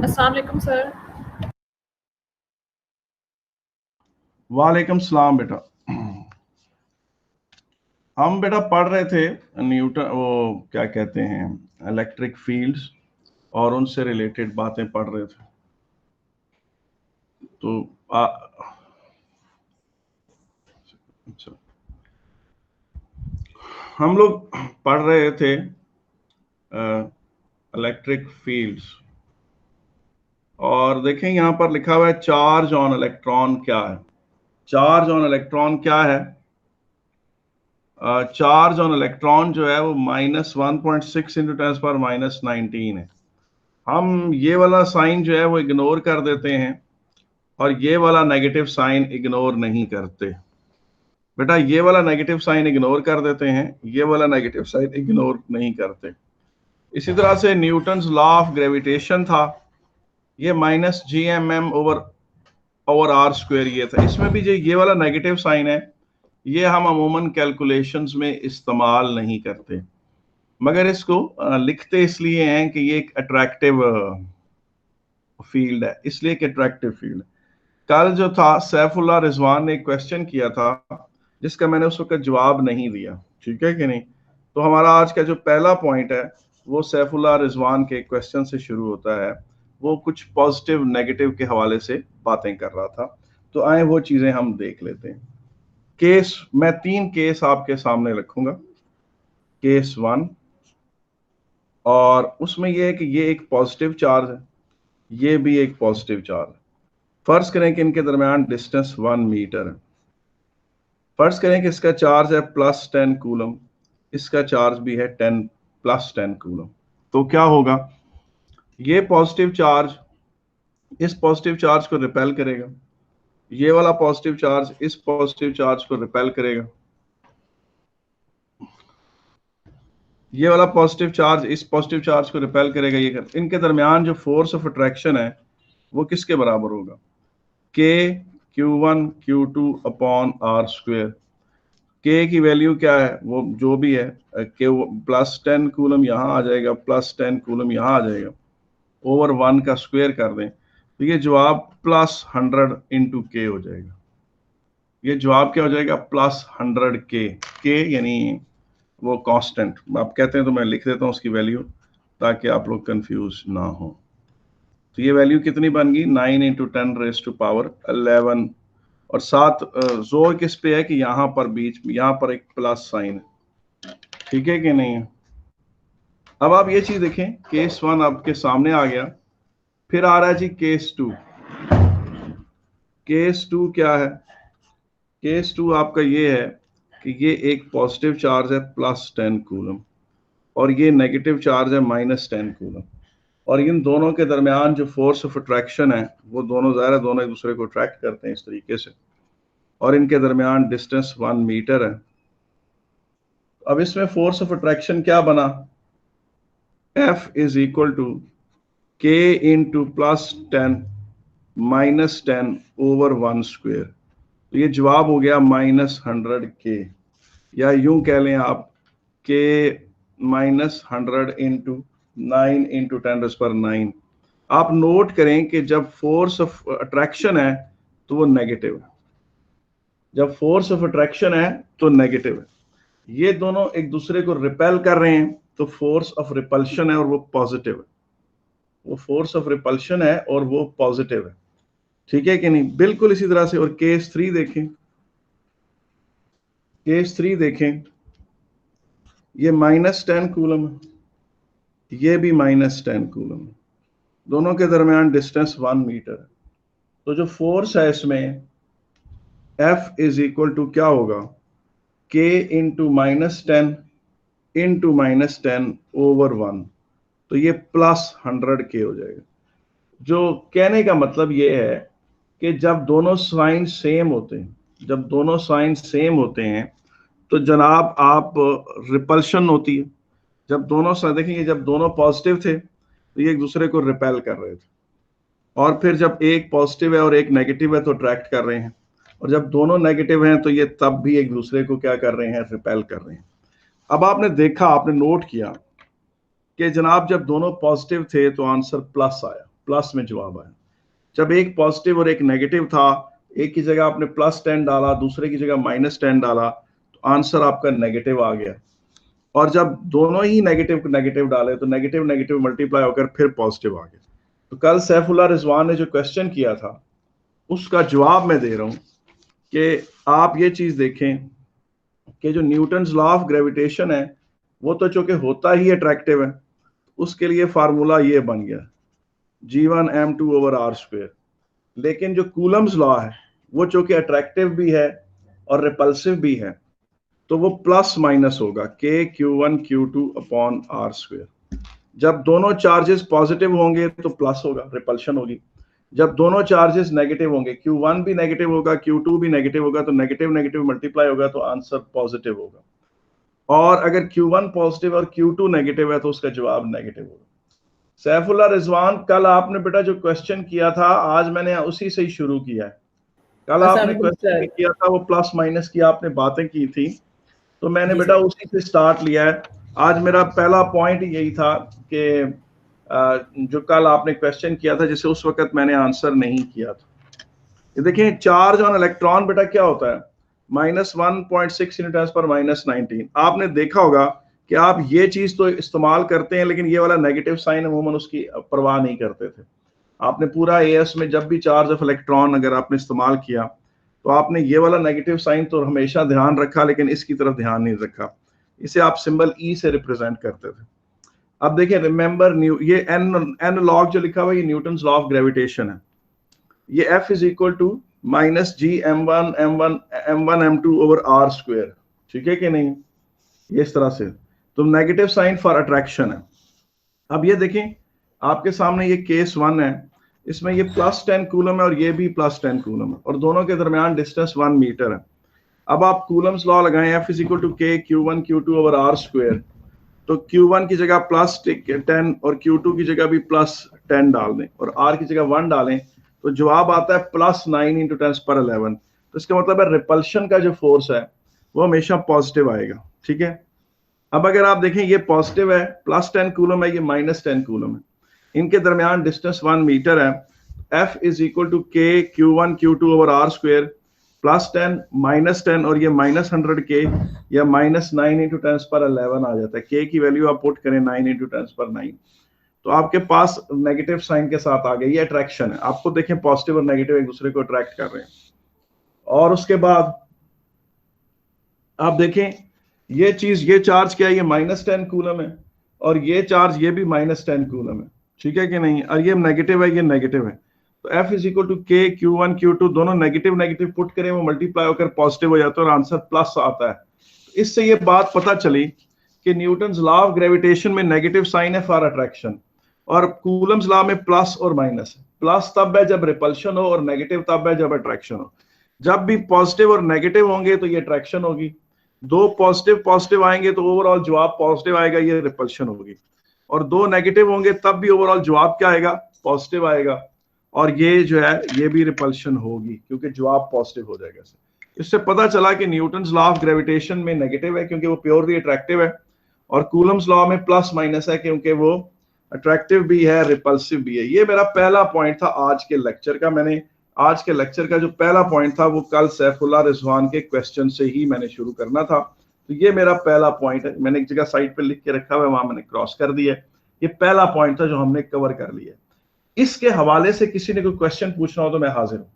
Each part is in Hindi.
अस्सलाम वालेकुम सर। वालेकुम सलाम बेटा। हम बेटा पढ़ रहे थे न्यूटन, वो क्या कहते हैं, इलेक्ट्रिक फील्ड्स, और उनसे रिलेटेड बातें पढ़ रहे थे। तो अच्छा, हम लोग पढ़ रहे थे इलेक्ट्रिक फील्ड्स, और देखें यहाँ पर लिखा हुआ है चार्ज ऑन इलेक्ट्रॉन क्या है। चार्ज ऑन इलेक्ट्रॉन क्या है? चार्ज ऑन इलेक्ट्रॉन जो है वो -1.6 इंटू 10⁻⁻19 है। हम ये वाला साइन जो है वो इग्नोर कर देते हैं और ये वाला नेगेटिव साइन इग्नोर नहीं करते। बेटा ये वाला नेगेटिव साइन इग्नोर कर देते हैं, ये वाला नेगेटिव साइन इग्नोर नहीं करते। इसी तरह से न्यूटन्स लॉ ऑफ ग्रेविटेशन था, ये -gmm/r², ये था। इसमें भी जो ये वाला नेगेटिव साइन है, ये हम अमूमन कैलकुलेशंस में इस्तेमाल नहीं करते, मगर इसको लिखते इसलिए हैं कि ये एक अट्रैक्टिव फील्ड है, इसलिए एक अट्रैक्टिव फील्ड है। कल जो था सैफुल्लाह रिजवान ने एक क्वेश्चन किया था जिसका मैंने उस वक्त जवाब नहीं दिया, ठीक है कि नहीं। तो हमारा आज का जो पहला पॉइंट है वो सैफुल्लाह रिजवान के क्वेश्चन से शुरू होता है। वो कुछ पॉजिटिव नेगेटिव के हवाले से बातें कर रहा था, तो आए वो चीजें हम देख लेते हैं। केस, मैं 3 केस आपके सामने रखूंगा। केस 1, और उसमें यह है कि ये एक पॉजिटिव चार्ज है, ये भी एक पॉजिटिव चार्ज है। फर्ज करें कि इनके दरमियान डिस्टेंस 1 मीटर है। फर्ज करें कि इसका चार्ज है +10 कूलम, इसका चार्ज भी है +10 कूलम। तो क्या होगा, ये पॉजिटिव चार्ज इस पॉजिटिव चार्ज को रिपेल करेगा, ये वाला पॉजिटिव चार्ज इस पॉजिटिव चार्ज को रिपेल करेगा, ये वाला पॉजिटिव चार्ज इस पॉजिटिव चार्ज को रिपेल करेगा। ये इनके दरमियान जो फोर्स ऑफ अट्रैक्शन है वो किसके बराबर होगा? K(Q1)Q2/r²। K की वैल्यू क्या है, वो जो भी है, K +10 कूलम यहाँ आ जाएगा, +10 कूलम यहाँ आ जाएगा, ओवर 1 का स्क्वायर कर दें तो ये जवाब +100 इंटू K हो जाएगा। ये जवाब क्या हो जाएगा? +100 K यानी वो कांस्टेंट आप कहते हैं, तो मैं लिख देता हूँ उसकी वैल्यू ताकि आप लोग कंफ्यूज ना हो। तो ये वैल्यू कितनी बन गई? 9 × 10⁻11। और साथ जोर किस पे है कि यहाँ पर बीच में यहाँ पर एक प्लस साइन है, ठीक है कि नहीं है। अब आप ये चीज देखें, केस 1 आपके सामने आ गया, फिर आ रहा है जी केस 2। केस 2 क्या है? केस 2 आपका ये है कि ये एक पॉजिटिव चार्ज है +10 कूलम, और ये नेगेटिव चार्ज है -10 कूलम, और इन दोनों के दरमियान जो फोर्स ऑफ अट्रैक्शन है वो दोनों ज़ाहिर है दोनों एक दूसरे को अट्रैक्ट करते हैं इस तरीके से, और इनके दरमियान डिस्टेंस 1 मीटर है। अब इसमें फोर्स ऑफ अट्रैक्शन क्या बना? F = K × +10 -10/1²। तो ये जवाब हो गया -100K, या यूं कह लें आप K -100 इंटू 9 × 10⁻9। आप नोट करें कि जब फोर्स ऑफ अट्रैक्शन है तो वो नेगेटिव है, जब फोर्स ऑफ अट्रैक्शन है तो नेगेटिव है। ये दोनों एक दूसरे को रिपेल कर रहे हैं तो फोर्स ऑफ रिपल्शन है और वो पॉजिटिव है। वो फोर्स ऑफ रिपल्शन है और वो पॉजिटिव है, ठीक है कि नहीं। बिल्कुल इसी तरह से। और केस 3 देखें, केस 3 देखें, ये -10 कूलम है, ये भी -10 कूलम है, दोनों के दरमियान डिस्टेंस 1 मीटर है। तो जो फोर्स है इसमें F = क्या होगा? K × -10 into -10/1। तो ये +100K हो जाएगा। जो कहने का मतलब ये है कि जब दोनों साइन सेम होते हैं, जब दोनों साइन सेम होते हैं तो जनाब आप रिपल्शन होती है। जब दोनों देखेंगे, जब दोनों पॉजिटिव थे तो ये एक दूसरे को रिपेल कर रहे थे, और फिर जब एक पॉजिटिव है और एक नेगेटिव है तो अट्रैक्ट कर रहे हैं, और जब दोनों नेगेटिव हैं तो ये तब भी एक दूसरे को क्या कर रहे हैं? रिपेल कर रहे हैं। अब आपने देखा, आपने नोट किया कि जनाब जब दोनों पॉजिटिव थे तो आंसर प्लस आया, प्लस में जवाब आया। जब एक पॉजिटिव और एक नेगेटिव था, एक की जगह आपने +10 डाला, दूसरे की जगह -10 डाला, तो आंसर आपका नेगेटिव आ गया। और जब दोनों ही नेगेटिव नेगेटिव डाले तो नेगेटिव नेगेटिव मल्टीप्लाई होकर फिर पॉजिटिव आ गया। तो कल सैफुल्लाह रिजवान ने जो क्वेश्चन किया था उसका जवाब मैं दे रहा हूं कि आप ये चीज देखें कि जो न्यूटन्स लॉ ऑफ ग्रेविटेशन है वो तो चूंकि होता ही अट्रैक्टिव है, उसके लिए फार्मूला ये बन गया G1m2/r²। लेकिन जो कूलम्स लॉ है वो चूंकि अट्रैक्टिव भी है और रिपल्सिव भी है, तो वो प्लस माइनस होगा KQ1Q2/r²। जब दोनों चार्जेस पॉजिटिव होंगे तो प्लस होगा, रिपल्शन होगी। जब दोनों चार्जेस नेगेटिव होंगे, Q1 भी नेगेटिव होगा, Q2 भी नेगेटिव होगा, तो नेगेटिव नेगेटिव मल्टीप्लाई होगा तो आंसर पॉजिटिव होगा। और अगर Q1 पॉजिटिव और Q2 नेगेटिव है तो उसका जवाब नेगेटिव होगा। सैफुल्लाह रिजवान, कल आपने बेटा जो क्वेश्चन किया था आज मैंने उसी से ही शुरू किया है। कल आपने क्वेश्चन किया था वो प्लस माइनस की आपने बातें की थी, तो मैंने बेटा उसी से स्टार्ट लिया है। आज मेरा पहला पॉइंट यही था कि जो कल आपने क्वेश्चन किया था जिसे उस वक्त मैंने आंसर नहीं किया था। ये देखिए चार्ज ऑन इलेक्ट्रॉन बेटा क्या होता है, -1.6 × 10⁻19। आपने देखा होगा कि आप ये चीज तो इस्तेमाल करते हैं लेकिन ये वाला नेगेटिव साइन अमूमन उसकी परवाह नहीं करते थे। आपने पूरा एएस में जब भी चार्ज ऑफ इलेक्ट्रॉन अगर आपने इस्तेमाल किया तो आपने ये वाला नेगेटिव साइन तो हमेशा ध्यान रखा लेकिन इसकी तरफ ध्यान नहीं रखा। इसे आप सिंबल ई से रिप्रेजेंट करते थे। अब देखिए रिमेंबर ये एन लॉग जो लिखा हुआ है ये न्यूटन्स लॉ ऑफ ग्रेविटेशन है। ये F is equal to -G m1m2/r²। ठीक है कि नहीं, ये इस तरह से। तो नेगेटिव साइन फॉर अट्रैक्शन है। अब ये देखें आपके सामने ये केस 1 है, इसमें ये +10 कूलम है और ये भी +10 कूलम है और दोनों के दरमियान डिस्टेंस 1 मीटर है। अब आप कूलम्स लॉ लगाएं, F is equal to KQ1Q2/r²। तो Q1 की जगह +10 और Q2 की जगह भी +10 डाल दें और R की जगह 1 डालें तो जवाब आता है +9 × 10⁻11। तो इसका मतलब है रिपल्शन का जो फोर्स है वो हमेशा पॉजिटिव आएगा। ठीक है, अब अगर आप देखें ये पॉजिटिव है, +10 कूलम है, ये -10 कूलम है, इनके दरमियान डिस्टेंस 1 मीटर है। F is equal to KQ1Q2/r² +10 -10 और ये -100K या -9 × 10⁻11 आ जाता है। K की वैल्यू आप पुट करें 9 × 10⁻9 तो आपके पास नेगेटिव साइन के साथ आ गया। ये अट्रैक्शन है, आपको देखें पॉजिटिव और नेगेटिव एक दूसरे को अट्रैक्ट कर रहे हैं। और उसके बाद आप देखें ये चीज, ये चार्ज क्या है, ये -10 कूलम है और ये चार्ज ये भी -10 कूलम है। ठीक है कि नहीं, और ये नेगेटिव है, ये नेगेटिव है। तो F is equal to KQ1Q2 दोनों नेगेटिव नेगेटिव पुट करें वो मल्टीप्लाई होकर पॉजिटिव हो जाता है और आंसर प्लस आता है। इससे ये बात पता चली कि न्यूटन्स लॉ ऑफ ग्रेविटेशन में नेगेटिव साइन है फॉर अट्रैक्शन और कूलम्स लॉ में प्लस और माइनस है। प्लस तब है जब रिपल्शन हो और नेगेटिव तब है जब अट्रैक्शन हो। जब भी पॉजिटिव और नेगेटिव होंगे तो ये अट्रैक्शन होगी, दो पॉजिटिव पॉजिटिव आएंगे तो ओवरऑल जवाब पॉजिटिव आएगा, ये रिपल्शन होगी। और दो नेगेटिव होंगे तब भी ओवरऑल जवाब क्या आएगा, पॉजिटिव आएगा। और ये जो है ये भी रिपल्शन होगी क्योंकि जवाब पॉजिटिव हो जाएगा। इससे पता चला कि न्यूटन्स लॉ ऑफ ग्रेविटेशन में नेगेटिव है क्योंकि वो प्योरली अट्रैक्टिव है और कूलम्स लॉ में प्लस माइनस है क्योंकि वो अट्रैक्टिव भी है रिपल्सिव भी है। ये मेरा पहला पॉइंट था आज के लेक्चर का। मैंने आज के लेक्चर का जो पहला पॉइंट था वो कल सैफुल्लाह रिजवान के क्वेश्चन से ही मैंने शुरू करना था। तो ये मेरा पहला पॉइंट है, मैंने एक जगह साइड पे लिख के रखा हुआ है, वहां मैंने क्रॉस कर दिया। ये पहला पॉइंट था जो हमने कवर कर लिया। इसके हवाले से किसी ने कोई क्वेश्चन पूछना हो तो मैं हाजिर हूं।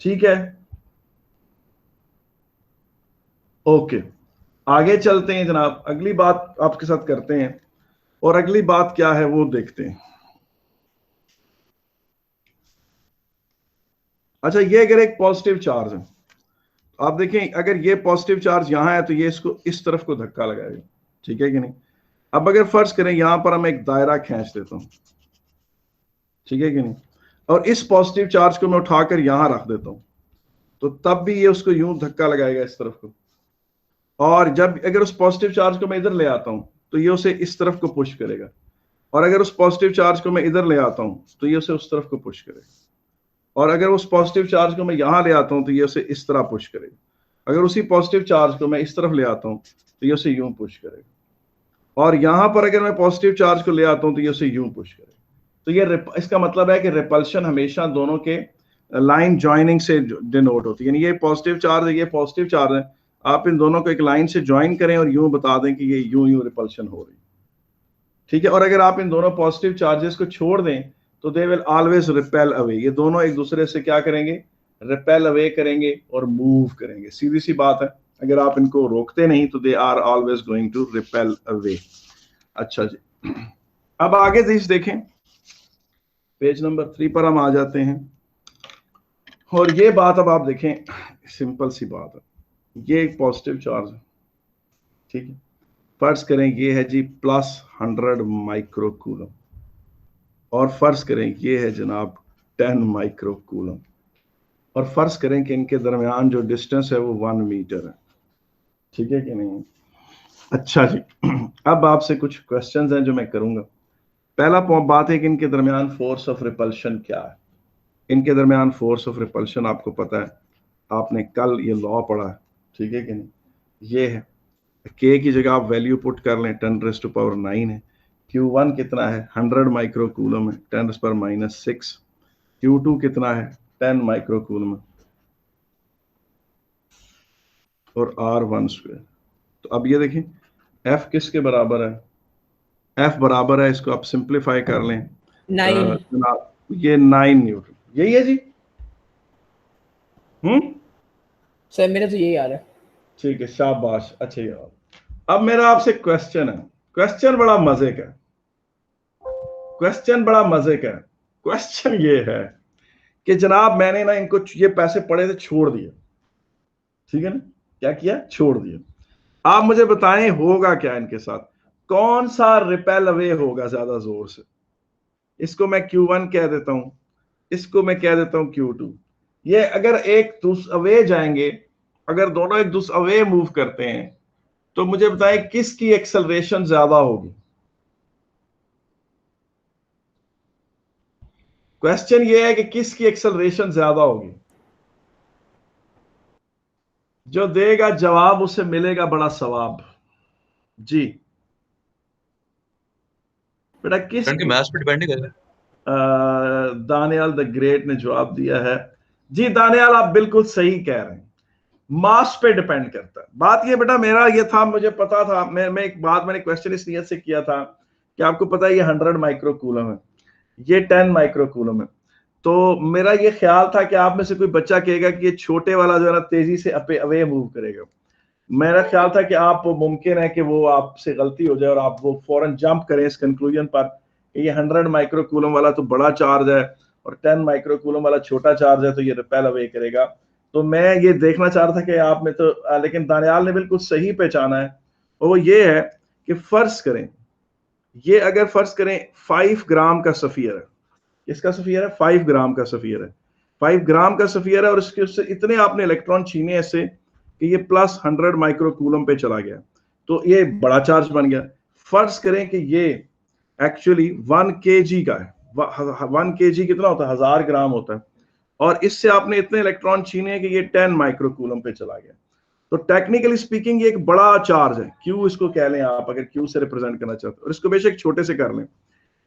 ठीक है, ओके, आगे चलते हैं जनाब, अगली बात आपके साथ करते हैं। और अगली बात क्या है वो देखते हैं। अच्छा, ये अगर एक पॉजिटिव चार्ज है, आप देखें अगर ये पॉजिटिव चार्ज यहां है तो ये इसको इस तरफ को धक्का लगाएगा। ठीक है कि नहीं। अब अगर फर्ज करें यहां पर हम एक दायरा खींच देता हूं, ठीक है कि नहीं, और इस पॉजिटिव चार्ज को मैं उठाकर यहां रख देता हूं तो तब भी ये उसको यूं धक्का लगाएगा इस तरफ को। और जब अगर उस पॉजिटिव चार्ज को मैं इधर ले आता हूं तो ये उसे इस तरफ को पुश करेगा। और अगर उस पॉजिटिव चार्ज को मैं इधर ले आता हूं तो ये उसे उस तरफ को पुश करेगा। और अगर उस पॉजिटिव चार्ज को मैं यहां ले आता हूं तो ये उसे इस तरह पुश करेगा। अगर उसी पॉजिटिव चार्ज को मैं इस तरफ ले आता हूं तो ये उसे यूं पुश करेगा। और यहां पर अगर मैं पॉजिटिव चार्ज को ले आता हूं तो ये उसे यूं पुश करे। तो ये इसका मतलब है कि रिपल्शन हमेशा दोनों के लाइन ज्वाइनिंग से डिनोट होती है, यानी ये पॉजिटिव चार्ज है, ये पॉजिटिव चार्ज है, आप इन दोनों को एक लाइन से ज्वाइन करें और यूं बता दें कि ये यूं यूं रिपल्शन हो रही, ठीक है। और अगर आप इन दोनों पॉजिटिव चार्जेस को छोड़ दें तो they will always repel away, ये दोनों एक दूसरे से क्या करेंगे, रिपेल अवे करेंगे और मूव करेंगे, सीधी सी बात है। अगर आप इनको रोकते नहीं तो they are always going to repel away. अच्छा जी, अब आगे देखें, पेज नंबर 3 पर हम आ जाते हैं। और ये बात अब आप देखें, सिंपल सी बात है, ये एक पॉजिटिव चार्ज है, ठीक है। फर्ज करें ये है जी +100 माइक्रो कूलम, और फर्ज करें ये है जनाब 10 माइक्रो कूलम, और फर्ज करें कि इनके दरमियान जो डिस्टेंस है वो 1 मीटर है, ठीक है कि नहीं। अच्छा जी, अब आपसे कुछ क्वेश्चंस हैं जो मैं करूंगा। पहला बात है कि इनके दरमियान फोर्स ऑफ रिपल्शन क्या है। इनके दरमियान फोर्स ऑफ रिपल्शन आपको पता है, आपने कल ये लॉ पढ़ा है, ठीक है कि नहीं। ये है के की जगह आप वैल्यू पुट कर लें, 10⁻⁹ है। Q1 कितना है, 100 माइक्रो कूलम है, 10⁻⁻⁶। Q2 कितना है, 10 माइक्रो कूलम है, और R1²। तो अब ये देखें F किसके बराबर है, F बराबर है, इसको आप सिंप्लीफाई कर लें 9, जनाब, ये 9 न्यूटन, यही है जी। सर मेरा तो यही आ रहा है। ठीक है, शाबाश, अच्छा यार। अब मेरा आपसे क्वेश्चन है, क्वेश्चन बड़ा मजे का, क्वेश्चन बड़ा मजे का। क्वेश्चन ये है कि जनाब मैंने ना इनको ये पैसे पड़े थे छोड़ दिए, ठीक है ना, क्या किया, छोड़ दिया। आप मुझे बताएं होगा क्या इनके साथ, कौन सा रिपेल अवे होगा ज्यादा जोर से। इसको मैं Q1 कह देता हूं, इसको मैं कह देता हूं Q2। ये अगर एक दूसरे अवे जाएंगे, अगर दोनों एक दूसरे अवे मूव करते हैं, तो मुझे बताएं किसकी एक्सेलरेशन ज्यादा होगी। क्वेश्चन ये है कि किसकी एक्सेलरेशन ज्यादा होगी। जो देगा जवाब उसे मिलेगा बड़ा सवाब जी। बेटा किस, के मैथ्स पे डिपेंड कर रहा है। दानियाल द ग्रेट ने जवाब दिया है जी। दानियाल आप बिल्कुल सही कह रहे हैं, मास पे डिपेंड करता है। बात ये बेटा मेरा ये था, मुझे पता था, मैं एक बात मैंने क्वेश्चन इस नियत से किया था कि आपको पता है ये 100 माइक्रो कूलम है, ये 10 माइक्रो कूलम है। तो मेरा ये ख्याल था कि आप में से कोई बच्चा कहेगा कि ये छोटे वाला जो है ना तेजी से अवे मूव करेगा। मेरा ख्याल था कि आप मुमकिन है कि वो आपसे गलती हो जाए और आप वो फौरन जंप करें इस कंक्लूजन पर कि ये 100 माइक्रो कूलम वाला तो बड़ा चार्ज है और 10 माइक्रो कूलम वाला छोटा चार्ज है, तो ये रिपेल अवे करेगा। तो मैं ये देखना चाह रहा था कि आप में तो, लेकिन दानियाल ने बिल्कुल सही पहचाना है, और वो ये है कि फर्ज करें, ये अगर फर्ज करें 5 ग्राम का सफियर है, इसका सफियर है 5 ग्राम का सफियर है, 5 ग्राम का सफियर है, और इसके उससे इतने आपने इलेक्ट्रॉन छीने ऐसे कि ये +100 माइक्रो कूलम पे चला गया, तो ये बड़ा चार्ज बन गया। फर्ज करें कि ये एक्चुअली 1 kg का है, 1 kg कितना होता है, 1000 ग्राम होता है, और इससे आपने इतने इलेक्ट्रॉन छीने कि ये 10 माइक्रो कूलम पे चला गया। तो टेक्निकली स्पीकिंग ये एक बड़ा चार्ज है, क्यू इसको कह लें आप, अगर क्यू से रिप्रेजेंट करना चाहते हो, और इसको बेशक छोटे से कर लें।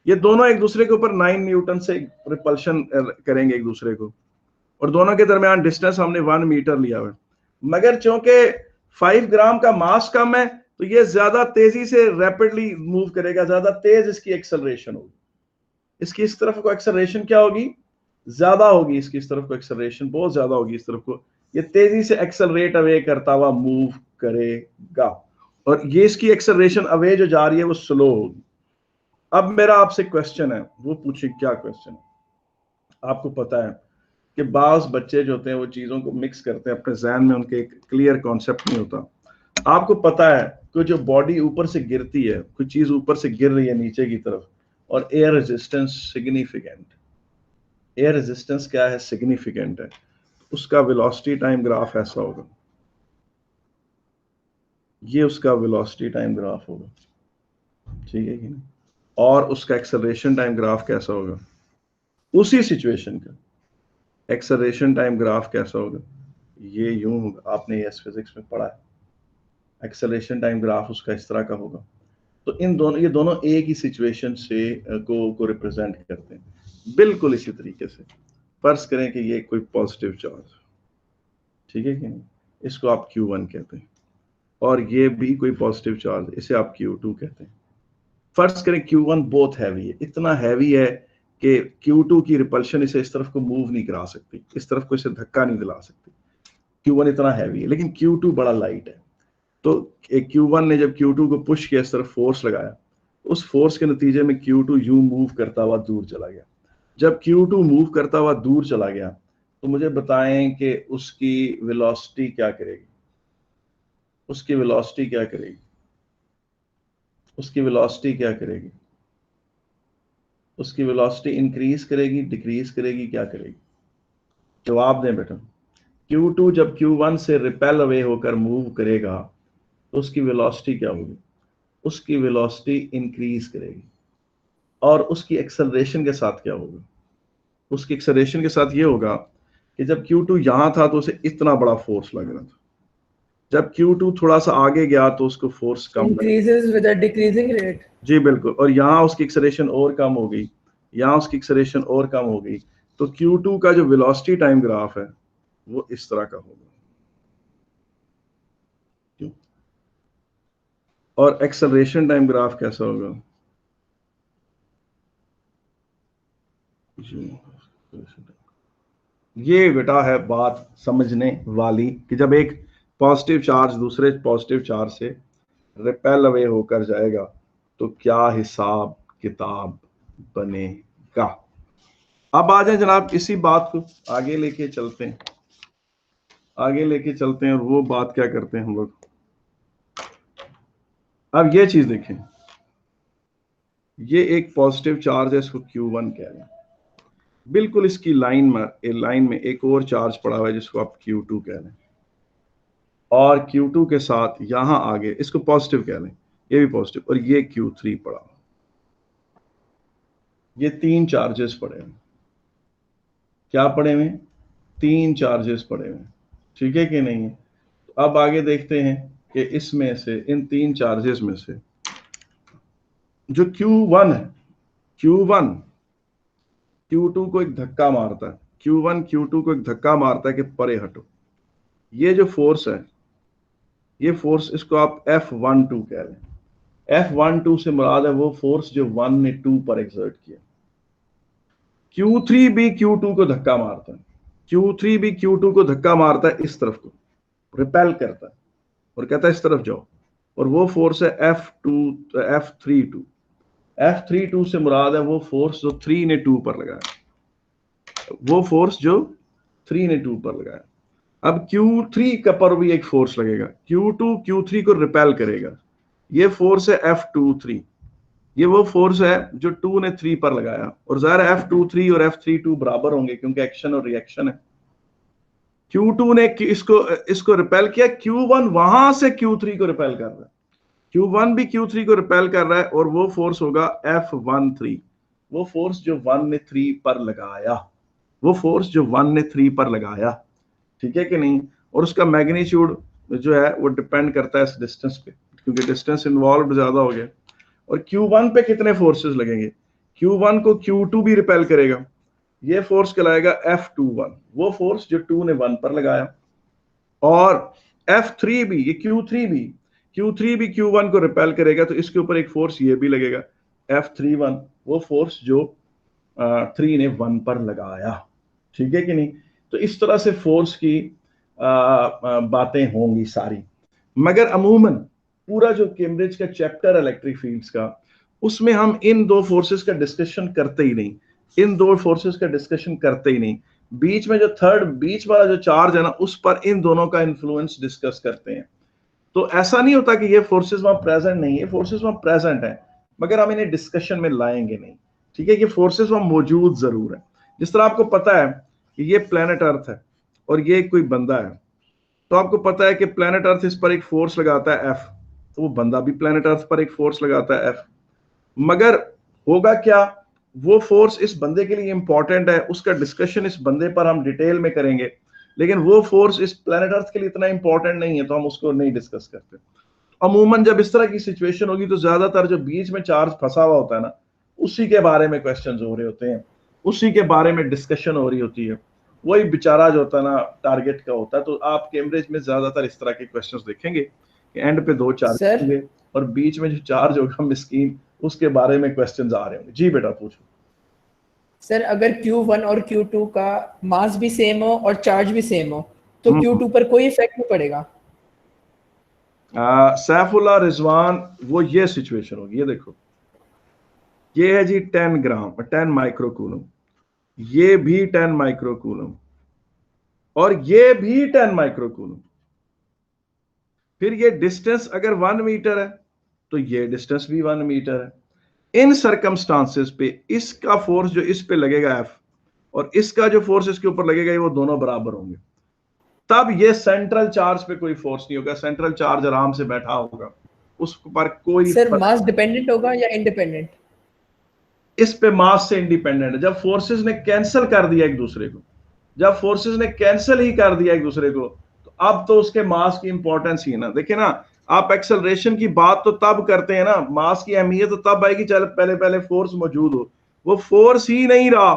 ये दोनों एक दूसरे के ऊपर 9 न्यूटन से रिपल्शन करेंगे एक दूसरे को, और दोनों के दरमियान डिस्टेंस हमने 1 मीटर लिया हुआ है। मगर चूंकि 5 ग्राम का मास कम है, तो ये ज्यादा तेजी से रैपिडली मूव करेगा, ज्यादा तेज इसकी एक्सेलरेशन होगी, इसकी इस तरफ को एक्सेलरेशन क्या होगी, ज्यादा होगी, इसकी इस तरफ को एक्सेलरेशन बहुत ज्यादा होगी, इस तरफ को ये तेजी से एक्सेलरेट अवे करता हुआ मूव करेगा, और ये इसकी एक्सेलरेशन अवे जो जा रही है वो स्लो होगी। अब मेरा आपसे क्वेश्चन है, वो पूछिए क्या क्वेश्चन है। आपको पता है कि बाज बच्चे जो होते हैं वो चीजों को मिक्स करते हैं, अपने जहन में उनके एक क्लियर कॉन्सेप्ट नहीं होता। आपको पता है कि जो बॉडी ऊपर से गिरती है, कोई चीज ऊपर से गिर रही है नीचे की तरफ, और air resistance significant, air resistance क्या है, सिग्निफिकेंट है, उसका वेलोसिटी टाइम ग्राफ ऐसा होगा, ये उसका वेलोसिटी टाइम ग्राफ होगा, ठीक है कि नहीं, और उसका एक्सेलरेशन टाइम ग्राफ कैसा होगा, उसी सिचुएशन का एक्सेलरेशन टाइम ग्राफ कैसा होगा, ये यूं होगा, आपने एस फिजिक्स में पढ़ा है, एक्सेलरेशन टाइम ग्राफ उसका इस तरह का होगा। तो ये दोनों एक ही सिचुएशन से को रिप्रेजेंट करते हैं। बिल्कुल इसी तरीके से फर्ज करें कि ये कोई पॉजिटिव चार्ज, ठीक है कि नहीं, इसको आप Q1 कहते हैं, और ये भी कोई पॉजिटिव चार्ज, इसे आप Q2 कहते हैं। फर्ज करें Q1 बहुत हैवी है, इतना हैवी है कि Q2 की रिपल्शन इसे इस तरफ को मूव नहीं करा सकती, इस तरफ को इसे धक्का नहीं दिला सकती। Q1 इतना हैवी है, लेकिन Q2 बड़ा लाइट है। तो Q1 ने जब Q2 को पुश किया, इस तरफ फोर्स लगाया, उस फोर्स के नतीजे में Q2 यूं मूव करता हुआ दूर चला गया। जब Q2 मूव करता हुआ दूर चला गया, तो मुझे बताएं कि उसकी वेलोसिटी क्या करेगी, उसकी वेलोसिटी क्या करेगी, उसकी वेलोसिटी क्या करेगी, उसकी वेलोसिटी इंक्रीज करेगी, डिक्रीज करेगी, क्या करेगी? जवाब दें बेटा। Q2 जब Q1 से रिपेल अवे होकर मूव करेगा तो उसकी वेलोसिटी क्या होगी? उसकी वेलोसिटी इंक्रीज करेगी। और उसकी एक्सेलरेशन के साथ क्या होगा? उसकी एक्सेलरेशन के साथ ये होगा कि जब Q2 यहां था तो उसे इतना बड़ा फोर्स लग रहा था, जब Q2 थोड़ा सा आगे गया तो उसको फोर्स कम लगा। increases with a decreasing rate. जी बिल्कुल, और यहाँ उसकी एक्सेलरेशन और कम हो गई, यहाँ उसकी एक्सेलरेशन और कम हो गई, तो Q2 का जो वेलोसिटी टाइम ग्राफ है वो इस तरह का होगा। और एक्सेलरेशन टाइम ग्राफ कैसा होगा? ये बेटा है बात समझने वाली कि जब एक पॉजिटिव चार्ज दूसरे पॉजिटिव चार्ज से रिपेल अवे होकर जाएगा तो क्या हिसाब किताब बनेगा। अब आ जाए जनाब, इसी बात को आगे लेके चलते हैं, आगे लेके चलते हैं, और वो बात क्या करते हैं हम लोग। अब ये चीज देखें, ये एक पॉजिटिव चार्ज है, इसको Q1 कह रहे हैं। बिल्कुल इसकी लाइन में एक और चार्ज पड़ा हुआ है जिसको आप Q2 कह रहे हैं, और Q2 के साथ यहां आगे इसको पॉजिटिव कह लें, ये भी पॉजिटिव, और ये Q3 पड़ा। ये तीन चार्जेस पड़े हुए, क्या पड़े हुए? तीन चार्जेस पड़े हुए, ठीक है कि नहीं? तो अब आगे देखते हैं कि इसमें से, इन तीन चार्जेस में से जो Q1 है, Q1 Q2 को एक धक्का मारता है, Q1 Q2 को एक धक्का मारता है कि परे हटो। ये जो फोर्स है, ये फोर्स, इसको आप F12 कह रहे हैं। F12 से मुराद है वो फोर्स जो 1 ने 2 पर एक्सर्ट किया। Q3 भी Q2 को धक्का मारता है, Q3 भी Q2 को धक्का मारता है, इस तरफ को रिपेल करता है और कहता है इस तरफ जाओ, और वो फोर्स है F32। F32 से मुराद है वो फोर्स जो 3 ने 2 पर लगाया, वो फोर्स जो 3 ने 2 पर लगाया। अब Q3 का पर भी एक फोर्स लगेगा, Q2 Q3 को रिपेल करेगा, ये फोर्स है F23। ये वो फोर्स है जो 2 ने 3 पर लगाया, और ज़ाहिर है F23 और F32 बराबर होंगे क्योंकि एक्शन और रिएक्शन है। Q2 ने इसको रिपेल किया, Q1 वहां से Q3 को रिपेल कर रहा है, Q1 भी Q3 को रिपेल कर रहा है, और वो फोर्स होगा F13, वो फोर्स जो 1 ने 3 पर लगाया, वो फोर्स जो 1 ने 3 पर लगाया, ठीक है कि नहीं? और उसका मैग्नीट्यूड जो है वो डिपेंड करता है इस डिस्टेंस पे, क्योंकि डिस्टेंस इन्वॉल्व ज्यादा हो गया। और Q1 पे कितने फोर्सेस लगेंगे? Q1 को Q2 भी रिपेल करेगा, ये फोर्स कहलाएगा F21, वो फोर्स जो 2 ने 1 पर लगाया। और F3 भी, ये Q3 भी Q1 को रिपेल करेगा, तो इसके ऊपर एक फोर्स ये भी लगेगा F31, वो फोर्स जो 3 ने 1 पर लगाया, ठीक है कि नहीं? तो इस तरह से फोर्स की बातें होंगी सारी, मगर अमूमन पूरा जो कैम्ब्रिज का चैप्टर इलेक्ट्रिक फील्ड्स का, उसमें हम इन दो फोर्सेस का डिस्कशन करते ही नहीं, इन दो फोर्सेस का डिस्कशन करते ही नहीं। बीच में जो थर्ड बीच वाला जो चार्ज है ना, उस पर इन दोनों का इन्फ्लुएंस डिस्कस करते हैं। तो ऐसा नहीं होता कि ये फोर्सेस वहां प्रेजेंट नहीं है, फोर्सेस वहां प्रेजेंट है, मगर हम इन्हें डिस्कशन में लाएंगे नहीं, ठीक है? ये फोर्सेस वहां मौजूद जरूर है। जिस तरह आपको पता है कि ये प्लेनेट अर्थ है और ये कोई बंदा है, तो आपको पता है कि प्लेनेट अर्थ इस पर एक फोर्स लगाता है F, तो वो बंदा भी प्लेनेट अर्थ पर एक फोर्स लगाता है F। मगर होगा क्या, वो फोर्स इस बंदे के लिए इंपॉर्टेंट है, उसका डिस्कशन इस बंदे पर हम डिटेल में करेंगे, लेकिन वो फोर्स इस प्लेनेट अर्थ के लिए इतना इंपॉर्टेंट नहीं है, तो हम उसको नहीं डिस्कस करते। अमूमन जब इस तरह की सिचुएशन होगी तो ज्यादातर जो बीच में चार्ज फंसा हुआ होता है ना, उसी के बारे में क्वेश्चंस हो रहे होते हैं, उसी के बारे में डिस्कशन हो रही होती है, वही बेचारा जो होता है ना टारगेट का होता है। तो आप कैम्ब्रिज में ज्यादातर इस तरह के क्वेश्चंस देखेंगे कि एंड पे 2 चार्ज सर होंगे और बीच में जो चार्ज होगा मिस्कीन, उसके बारे में क्वेश्चंस आ रहे होंगे। जी बेटा पूछो। सर अगर Q1 और Q2 का मास भी सेम हो और चार्ज भी सेम हो तो Q2 पर कोई इफेक्ट नहीं पड़ेगा? सैफुल्लाह रिजवान, वो ये सिचुएशन होगी, ये देखो, ये है जी 10 ग्राम 10 माइक्रोकूलम, ये भी 10 माइक्रोकूलम और ये भी 10 माइक्रोकूलम। फिर ये डिस्टेंस अगर 1 मीटर है तो ये डिस्टेंस भी 1 मीटर है। इन सरकमस्टांसेस पे इसका फोर्स जो इस पे लगेगा F और इसका जो फोर्स इसके ऊपर लगेगा, ये वो दोनों बराबर होंगे। तब ये सेंट्रल चार्ज पे कोई फोर्स नहीं होगा, सेंट्रल चार्ज आराम से बैठा होगा, उस पर कोई सर फर्क। मास डिपेंडेंट होगा या इंडिपेंडेंट? इस पे मास से इंडिपेंडेंट है। जब फोर्सेस ने कैंसिल कर दिया एक दूसरे को, जब फोर्सेस ने कैंसिल ही कर दिया एक दूसरे को, तो अब तो उसके मास की इंपॉर्टेंस ही है ना। देखिए ना, आप एक्सेलरेशन की बात तो तब करते हैं ना, मास की अहमियत तो तब आएगी चल पहले पहले फोर्स मौजूद हो। वो फोर्स ही नहीं रहा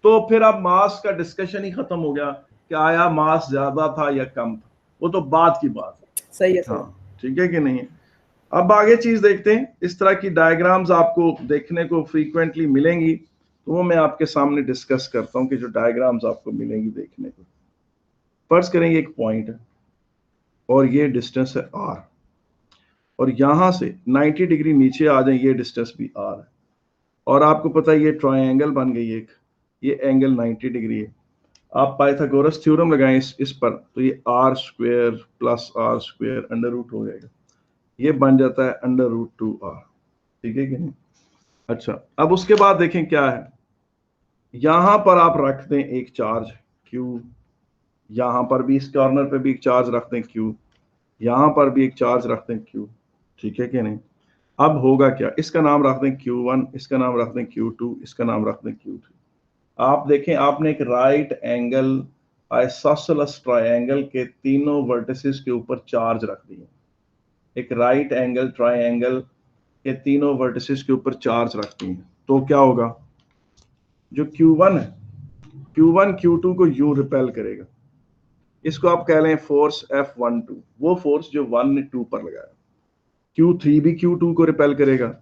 तो फिर अब मास का डिस्कशन ही खत्म हो गया कि आया मास ज्यादा था या कम था, वो तो बाद की बात है। सही है सर। हाँ ठीक है कि नहीं। अब आगे चीज देखते हैं। इस तरह की डायग्राम्स आपको देखने को फ्रीक्वेंटली मिलेंगी, तो वो मैं आपके सामने डिस्कस करता हूं कि जो डायग्राम्स आपको मिलेंगी देखने को। फर्ज करेंगे एक पॉइंट है और ये डिस्टेंस है r, और यहां से 90 डिग्री नीचे आ जाए, ये डिस्टेंस भी r है, और आपको पता है ये ट्रायंगल बन गई एक, ये एंगल 90 डिग्री है। आप पाइथागोरस थ्योरम लगाएं इस पर, तो ये r² plus r² under root हो जाएगा, ये बन जाता है √2r। ठीक है कि नहीं। अच्छा, अब उसके बाद देखें क्या है, यहां पर आप रख दें एक चार्ज q, यहां पर भी इस कॉर्नर पे भी एक चार्ज रख दें q, यहां पर भी एक चार्ज रख दें q। ठीक है कि नहीं। अब होगा क्या, इसका नाम रख दें q1, इसका नाम रख दें q2, इसका नाम रख दें q3। आप देखें, आपने एक राइट एंगल आइसोसेलेस ट्रायंगल के तीनों वर्टिसेस के ऊपर चार्ज रख दिए। एक राइट एंगल ट्रायंगल के तीनों वर्टिसेस के ऊपर चार्ज रखती हैं, तो क्या होगा, जो Q1 है, Q1 Q2 को U रिपेल करेगा। इसको आप कह लें फोर्स F12, वो फोर्स जो 1 ने 2 पर लगाया। Q3 भी Q2 को रिपेल करेगा,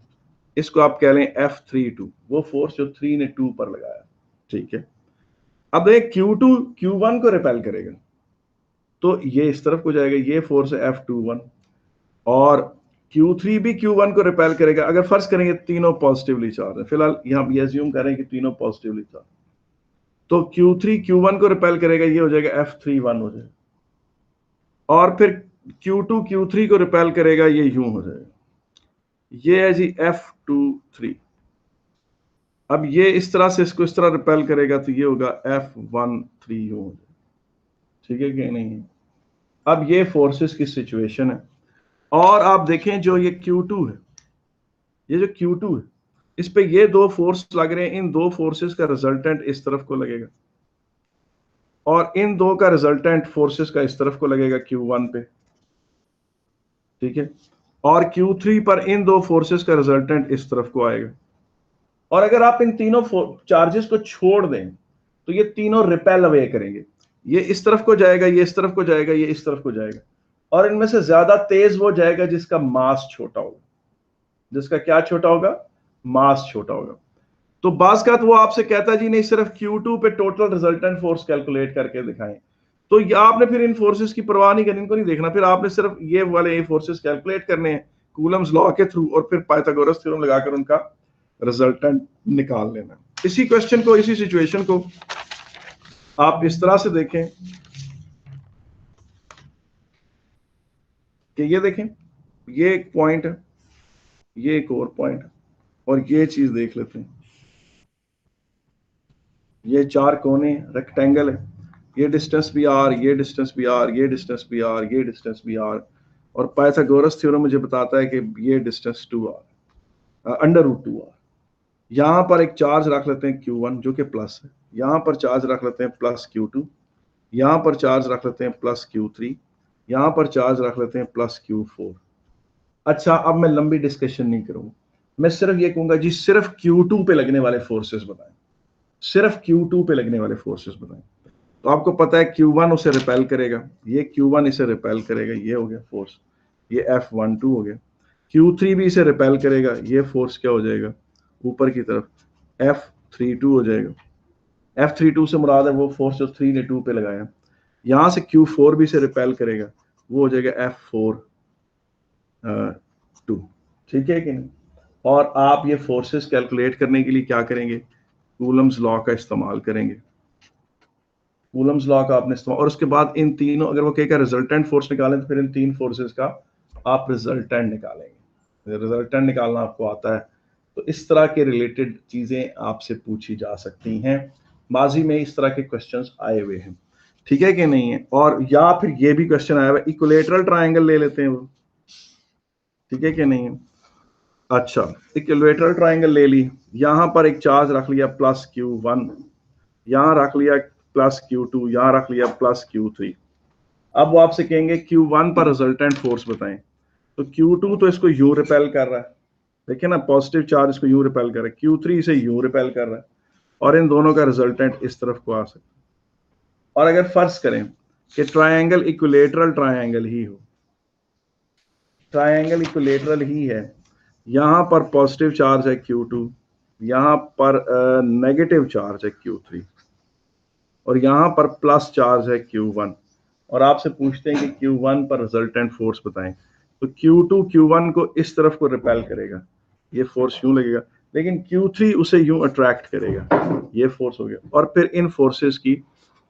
इसको आप कह लें F32, वो फोर्स जो 3 ने 2 पर लगाया। ठीक है। अब एक Q2 Q1 को रिपेल करेगा, तो ये इस तरफ को जाएगा, ये फोर्स है F21, और Q3 भी Q1 को रिपेल करेगा। अगर फर्ज करेंगे तीनों पॉजिटिवली चार्ज है, फिलहाल यहां ये अज्यूम करें कि तीनों पॉजिटिवली चार्ज, तो Q3 Q1 को रिपेल करेगा, ये हो जाएगा F31 हो जाएगा, और फिर Q2 Q3 को रिपेल करेगा, ये यूं हो जाएगा, ये है जी F23। अब ये इस तरह से इसको इस तरह रिपेल करेगा, तो ये होगा F13 यूं हो जाएगा। ठीक है कि नहीं। अब ये फोर्सेस की सिचुएशन है, और आप देखें जो ये Q2 है, ये जो Q2 है, इस पे ये दो फोर्स लग रहे हैं, इन दो फोर्सेस का रिजल्टेंट इस तरफ को लगेगा, और इन दो का रिजल्टेंट फोर्सेस का इस तरफ को लगेगा Q1 पे। ठीक है। और Q3 पर इन दो फोर्सेस का रिजल्टेंट इस तरफ को आएगा। और अगर आप इन तीनों चार्जेस को छोड़ दें तो ये तीनों रिपेल अवे करेंगे, ये इस तरफ को जाएगा, ये इस तरफ को जाएगा, ये इस तरफ को जाएगा, और इनमें से ज्यादा तेज वो जाएगा जिसका मास छोटा होगा। जिसका क्या छोटा होगा, मास छोटा होगा। तो बास का तो वो आपसे कहता जी नहीं सिर्फ Q2 पे टोटल रिजल्टेंट फोर्स कैलकुलेट करके दिखाएं, तो आपने फिर इन फोर्सेस की परवाह नहीं करनी, इनको नहीं देखना, फिर आपने सिर्फ ये वाले फोर्सेस कैलकुलेट करने हैं कूलम्स लॉ के थ्रू, और फिर पाइथागोरस थ्योरम लगाकर उनका रिजल्टेंट निकाल लेना। इसी क्वेश्चन को, इसी सिचुएशन को आप इस तरह से देखें कि ये देखें, ये एक पॉइंट है, ये एक और पॉइंट है, और ये चीज देख लेते हैं, ये चार कोने रेक्टेंगल है, ये डिस्टेंस भी r, ये डिस्टेंस भी r, ये डिस्टेंस भी r, ये डिस्टेंस भी r, और पाइथागोरस थ्योरम मुझे बताता है कि ये डिस्टेंस 2r √2r। यहां पर एक चार्ज रख लेते हैं Q1 जो कि प्लस है, यहां पर चार्ज रख लेते हैं प्लस Q2, यहां पर चार्ज रख लेते हैं प्लस Q3, यहां पर चार्ज रख लेते हैं प्लस Q4। अच्छा, अब मैं लंबी डिस्कशन नहीं करूंगा, मैं सिर्फ ये कहूंगा जी सिर्फ Q2 पे लगने वाले फोर्सेस बताएं, सिर्फ Q2 पे लगने वाले फोर्सेस बताएं। तो आपको पता है Q1 उसे रिपेल करेगा, ये Q1 इसे रिपेल करेगा, ये हो गया फोर्स, ये F12 हो गया। Q3 भी इसे रिपेल करेगा, ये फोर्स क्या हो जाएगा ऊपर की तरफ, F32 हो जाएगा। F32 से मुराद है वो फोर्स जो 3 ने 2 पे लगाया। यहां से Q4 भी इसे रिपेल करेगा, वो हो जाएगा F42। ठीक है कि नहीं? और आप ये फोर्सेस कैलकुलेट करने के लिए क्या करेंगे, कूलम्स लॉ का इस्तेमाल करेंगे। कूलम्स लॉ का आपने इस्तेमाल, और उसके बाद इन तीनों, अगर वो कहेगा रिजल्टेंट फोर्स निकालें तो फिर इन तीन फोर्सेस का आप रिजल्टेंट निकालेंगे। रिजल्टेंट निकालना आपको आता है तो इस तरह के रिलेटेड चीजें आपसे पूछी जा सकती हैं। माजी में इस तरह के क्वेश्चंस आए हुए हैं, ठीक है कि नहीं है? और या फिर ये भी क्वेश्चन आया हुआ है, इक्विलेटरल ट्रायंगल ले लेते हैं वो, ठीक है कि नहीं है? अच्छा, इक्विलेटरल ट्रायंगल ले ली, यहां पर एक चार्ज रख लिया +Q1, यहां रख लिया +Q2, यहां रख लिया +Q3। अब वो आपसे कहेंगे Q1 पर रिजल्टेंट फोर्स बताएं। तो Q2 तो इसको यू रिपेल कर रहा है, देखिए ना, पॉजिटिव चार्ज इसको यू रिपेल कर रहा है, Q3 इसे यू रिपेल कर रहा है, और इन दोनों का रिजल्टेंट इस तरफ को आ सकता है। और अगर फर्ज करें कि ट्रायंगल इक्विलेटरल ट्रायंगल ही हो, ट्रायंगल इक्विलेटरल ही है, यहां पर पॉजिटिव चार्ज है Q2, यहां पर नेगेटिव चार्ज है Q3, और यहां पर प्लस चार्ज है Q1, और आपसे पूछते हैं कि Q1 पर रिजल्टेंट फोर्स बताएं। तो Q2 Q1 को इस तरफ को रिपेल करेगा, ये फोर्स यूं लगेगा, लेकिन Q3 उसे यूं अट्रैक्ट करेगा, ये फोर्स हो गया। और फिर इन फोर्सेस की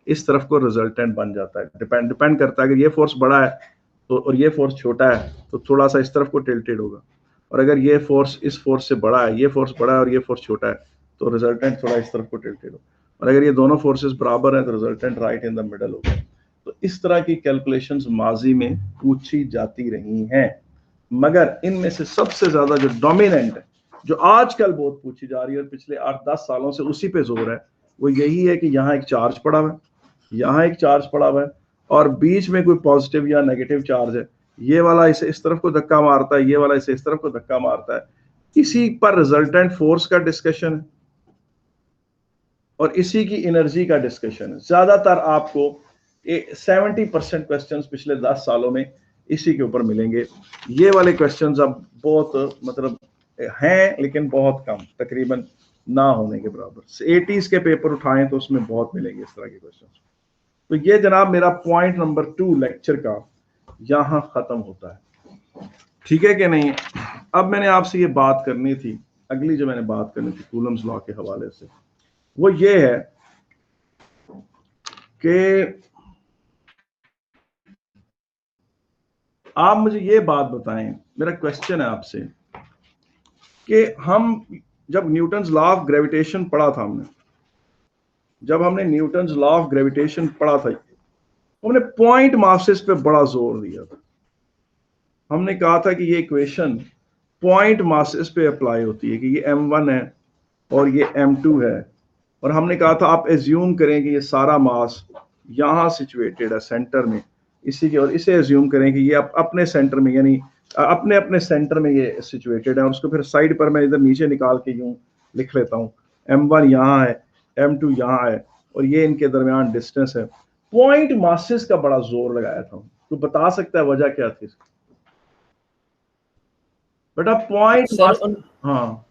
इस तरफ को रिजल्टेंट बन जाता है। डिपेंड करता है, अगर ये फोर्स बड़ा है तो, और ये फोर्स छोटा है तो थोड़ा सा इस तरफ को टिल्टेड होगा, और अगर ये फोर्स इस फोर्स से बड़ा है, ये फोर्स बड़ा है और ये फोर्स छोटा है, तो रिजल्टेंट थोड़ा इस तरफ को टिल्टेड होगा। और अगर ये दोनों फोर्सेस बराबर हैं तो resultant right in the middle होगा। तो इस तरह की कैलकुलेशंस माजी में पूछी जाती रही हैं, मगर इनमें से सबसे ज्यादा जो डोमिनेंट है, जो आजकल बहुत पूछी जा रही है और पिछले 8-10 सालों से उसी पे जोर है, वो यही है कि यहाँ एक चार्ज पड़ा हुआ है, यहाँ एक चार्ज पड़ा हुआ है, और बीच में कोई पॉजिटिव या नेगेटिव चार्ज है, ये वाला इसे इस तरफ को धक्का मारता है, ये वाला इसे इस तरफ को धक्का मारता है। इसी पर रिजल्टेंट फोर्स का डिस्कशन है और इसी की एनर्जी का डिस्कशन है। ज्यादातर आपको 70% क्वेश्चन पिछले 10 सालों में इसी के ऊपर मिलेंगे। ये वाले क्वेश्चंस अब बहुत मतलब हैं, लेकिन बहुत कम, तकरीबन ना होने के बराबर। 80s के पेपर उठाएं तो उसमें बहुत मिलेंगे इस तरह के क्वेश्चन। तो ये जनाब मेरा पॉइंट नंबर 2 लेक्चर का यहां खत्म होता है, ठीक है कि नहीं? अब मैंने आपसे ये बात करनी थी, अगली जो मैंने बात करनी थी कूलम्स लॉ के हवाले से, वो ये है कि आप मुझे ये बात बताएं, मेरा क्वेश्चन है आपसे कि हम जब न्यूटन्स लॉ ऑफ ग्रेविटेशन पढ़ा था, जब हमने न्यूटन्स लॉ ऑफ ग्रेविटेशन पढ़ा था, हमने पॉइंट मासेस पे बड़ा जोर दिया था। हमने कहा था कि ये इक्वेशन पॉइंट मासेस पे अप्लाई होती है, कि ये m1 है और ये m2 है, और हमने कहा था आप एज्यूम करें कि ये सारा मास यहाँ सिचुएटेड है सेंटर में इसी के, और इसे एज्यूम करें कि ये अपने सेंटर में, यानी अपने अपने सेंटर में ये सिचुएटेड है, और उसको फिर साइड पर मैं इधर नीचे निकाल के यूं लिख लेता हूँ, m1 यहाँ है, m2 यहाँ है, और ये इनके दरमियान डिस्टेंस है। पॉइंट मासेस का बड़ा जोर लगाया था, तो बता सकता है वजह क्या थी? बेटा पॉइंट सर हाँ,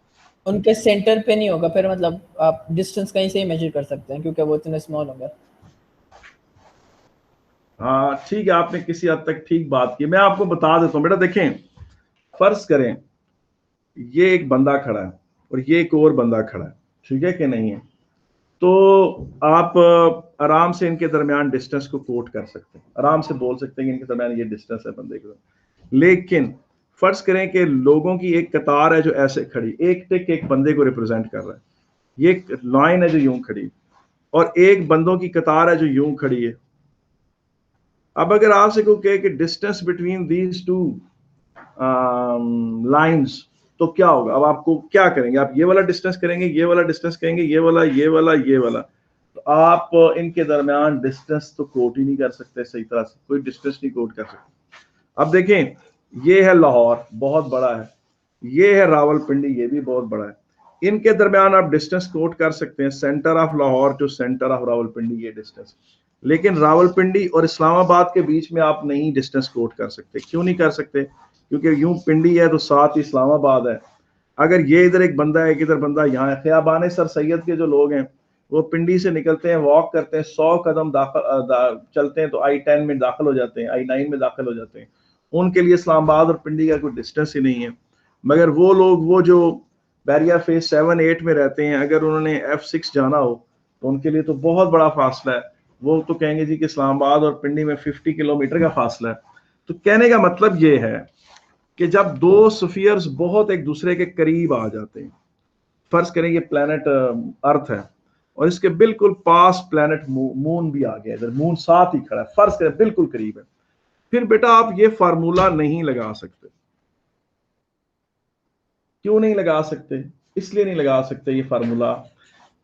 उनके सेंटर पे नहीं होगा, फिर मतलब आप डिस्टेंस कहीं से ही मेजर कर सकते हैं क्योंकि वो इतने स्मॉल होंगे। हाँ ठीक है, आपने किसी हद तक ठीक बात की। मैं आपको बता देता हूँ बेटा, देखें, फर्ज करें ये एक बंदा खड़ा है और ये एक और बंदा खड़ा है, ठीक है कि नहीं है? तो आप आराम से इनके दरमियान डिस्टेंस को कोट कर सकते हैं, आराम से बोल सकते हैं कि इनके दरमियान ये डिस्टेंस है बंदे के दरमियान। लेकिन फर्ज करें कि लोगों की एक कतार है जो ऐसे खड़ी, एक टिक एक बंदे को रिप्रेजेंट कर रहा है, ये एक लाइन है जो यूं खड़ी, और एक बंदों की कतार है जो यूं खड़ी है। अब अगर आपसे कोई कहे कि distance between these two lines, तो क्या होगा? अब आपको क्या करेंगे? आप ये वाला डिस्टेंस करेंगे, ये वाला डिस्टेंस करेंगे, ये वाला, ये वाला, ये वाला, तो आप इनके दरमियान डिस्टेंस तो कोट ही नहीं कर सकते सही तरह से, कोई डिस्टेंस नहीं कोट कर सकते। अब देखें, ये है लाहौर, बहुत बड़ा है, ये है रावलपिंडी, ये भी बहुत बड़ा है। इनके दरमियान आप डिस्टेंस कोट कर सकते हैं, centre of Lahore to centre of Rawalpindi, ये डिस्टेंस। लेकिन रावलपिंडी और इस्लामाबाद के बीच में आप नहीं डिस्टेंस कोट कर सकते। क्यों नहीं कर सकते? क्योंकि यूं पिंडी है तो साथ ही इस्लामाबाद है। अगर ये इधर एक बंदा है, एक इधर बंदा यहाँ है, ख़ियाबान सर सैयद के जो लोग हैं वो पिंडी से निकलते हैं, वॉक करते हैं, 100 कदम चलते हैं तो I-10 में दाखिल हो जाते हैं, I-9 में दाखिल हो जाते हैं। उनके लिए इस्लामाबाद और पिंडी का कोई डिस्टेंस ही नहीं है। मगर वो लोग, वो जो बैरियर फेज 7-8 में रहते हैं, अगर उन्होंने F6 जाना हो तो उनके लिए तो बहुत बड़ा फासला है। वो तो कहेंगे जी कि इस्लामाबाद और पिंडी में 50 किलोमीटर का फासला है। तो कहने का मतलब ये है कि जब दो स्फीयर्स बहुत एक दूसरे के करीब आ जाते हैं, फर्ज करें ये प्लेनेट अर्थ है और इसके बिल्कुल पास प्लेनेट मून भी आ गया, इधर मून साथ ही खड़ा है, फर्ज करें बिल्कुल करीब है, फिर बेटा आप ये फार्मूला नहीं लगा सकते। क्यों नहीं लगा सकते? इसलिए नहीं लगा सकते ये फार्मूला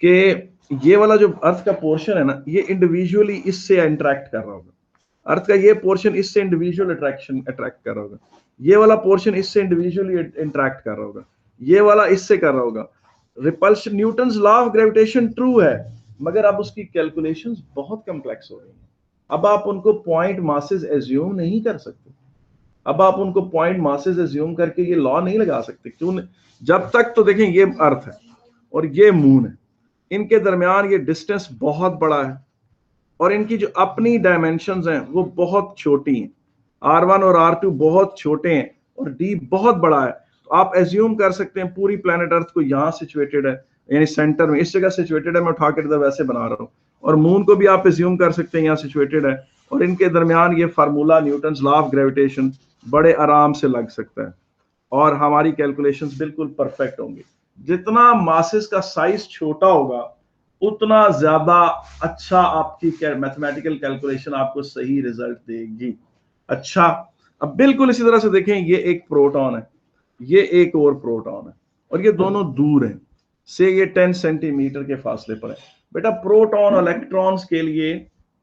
कि ये वाला जो अर्थ का पोर्शन है ना, ये इंडिविजुअली इससे इंटरेक्ट कर रहा होगा, अर्थ का ये पोर्शन इससे इंडिविजुअल अट्रैक्ट कर रहा होगा, ये वाला पोर्शन इससे इंडिविजुअली इंटरेक्ट कर रहा होगा, ये वाला इससे कर रहा होगा। Repulsion, Newton's law of gravitation true है, मगर अब उसकी कैलकुलेशंस बहुत कॉम्प्लेक्स हो रही हैं। अब आप उनको पॉइंट मासेस एज्यूम नहीं कर सकते, अब आप उनको पॉइंट मासेस एज्यूम करके ये लॉ नहीं लगा सकते। क्यों? जब तक तो देखें ये अर्थ है और ये मून है, इनके दरमियान ये डिस्टेंस बहुत बड़ा है और इनकी जो अपनी डायमेंशंस हैं वो बहुत छोटी हैं, R1 और R2 बहुत छोटे हैं और D बहुत बड़ा है। तो आप एज्यूम कर सकते हैं पूरी प्लेनेट अर्थ को यहाँ सिचुएटेड है, यानी सेंटर में इस जगह सिचुएटेड है, मैं उठा के इधर वैसे बना रहा हूँ, और मून को भी आप एज्यूम कर सकते हैं यहाँ सिचुएटेड है, और इनके दरमियान ये formula Newton's law of gravitation बड़े आराम से लग सकता है और हमारी कैलकुलेशंस बिल्कुल परफेक्ट होंगी। जितना मासेस का साइज छोटा होगा उतना ज्यादा अच्छा आपकी मैथमेटिकल कैलकुलेशन आपको सही रिजल्ट देगी। अच्छा, अब बिल्कुल इसी तरह से देखें, ये एक प्रोटॉन है, ये एक और प्रोटॉन है और ये दोनों दूर हैं, से ये 10 सेंटीमीटर के फासले पर है। बेटा प्रोटॉन इलेक्ट्रॉन्स के लिए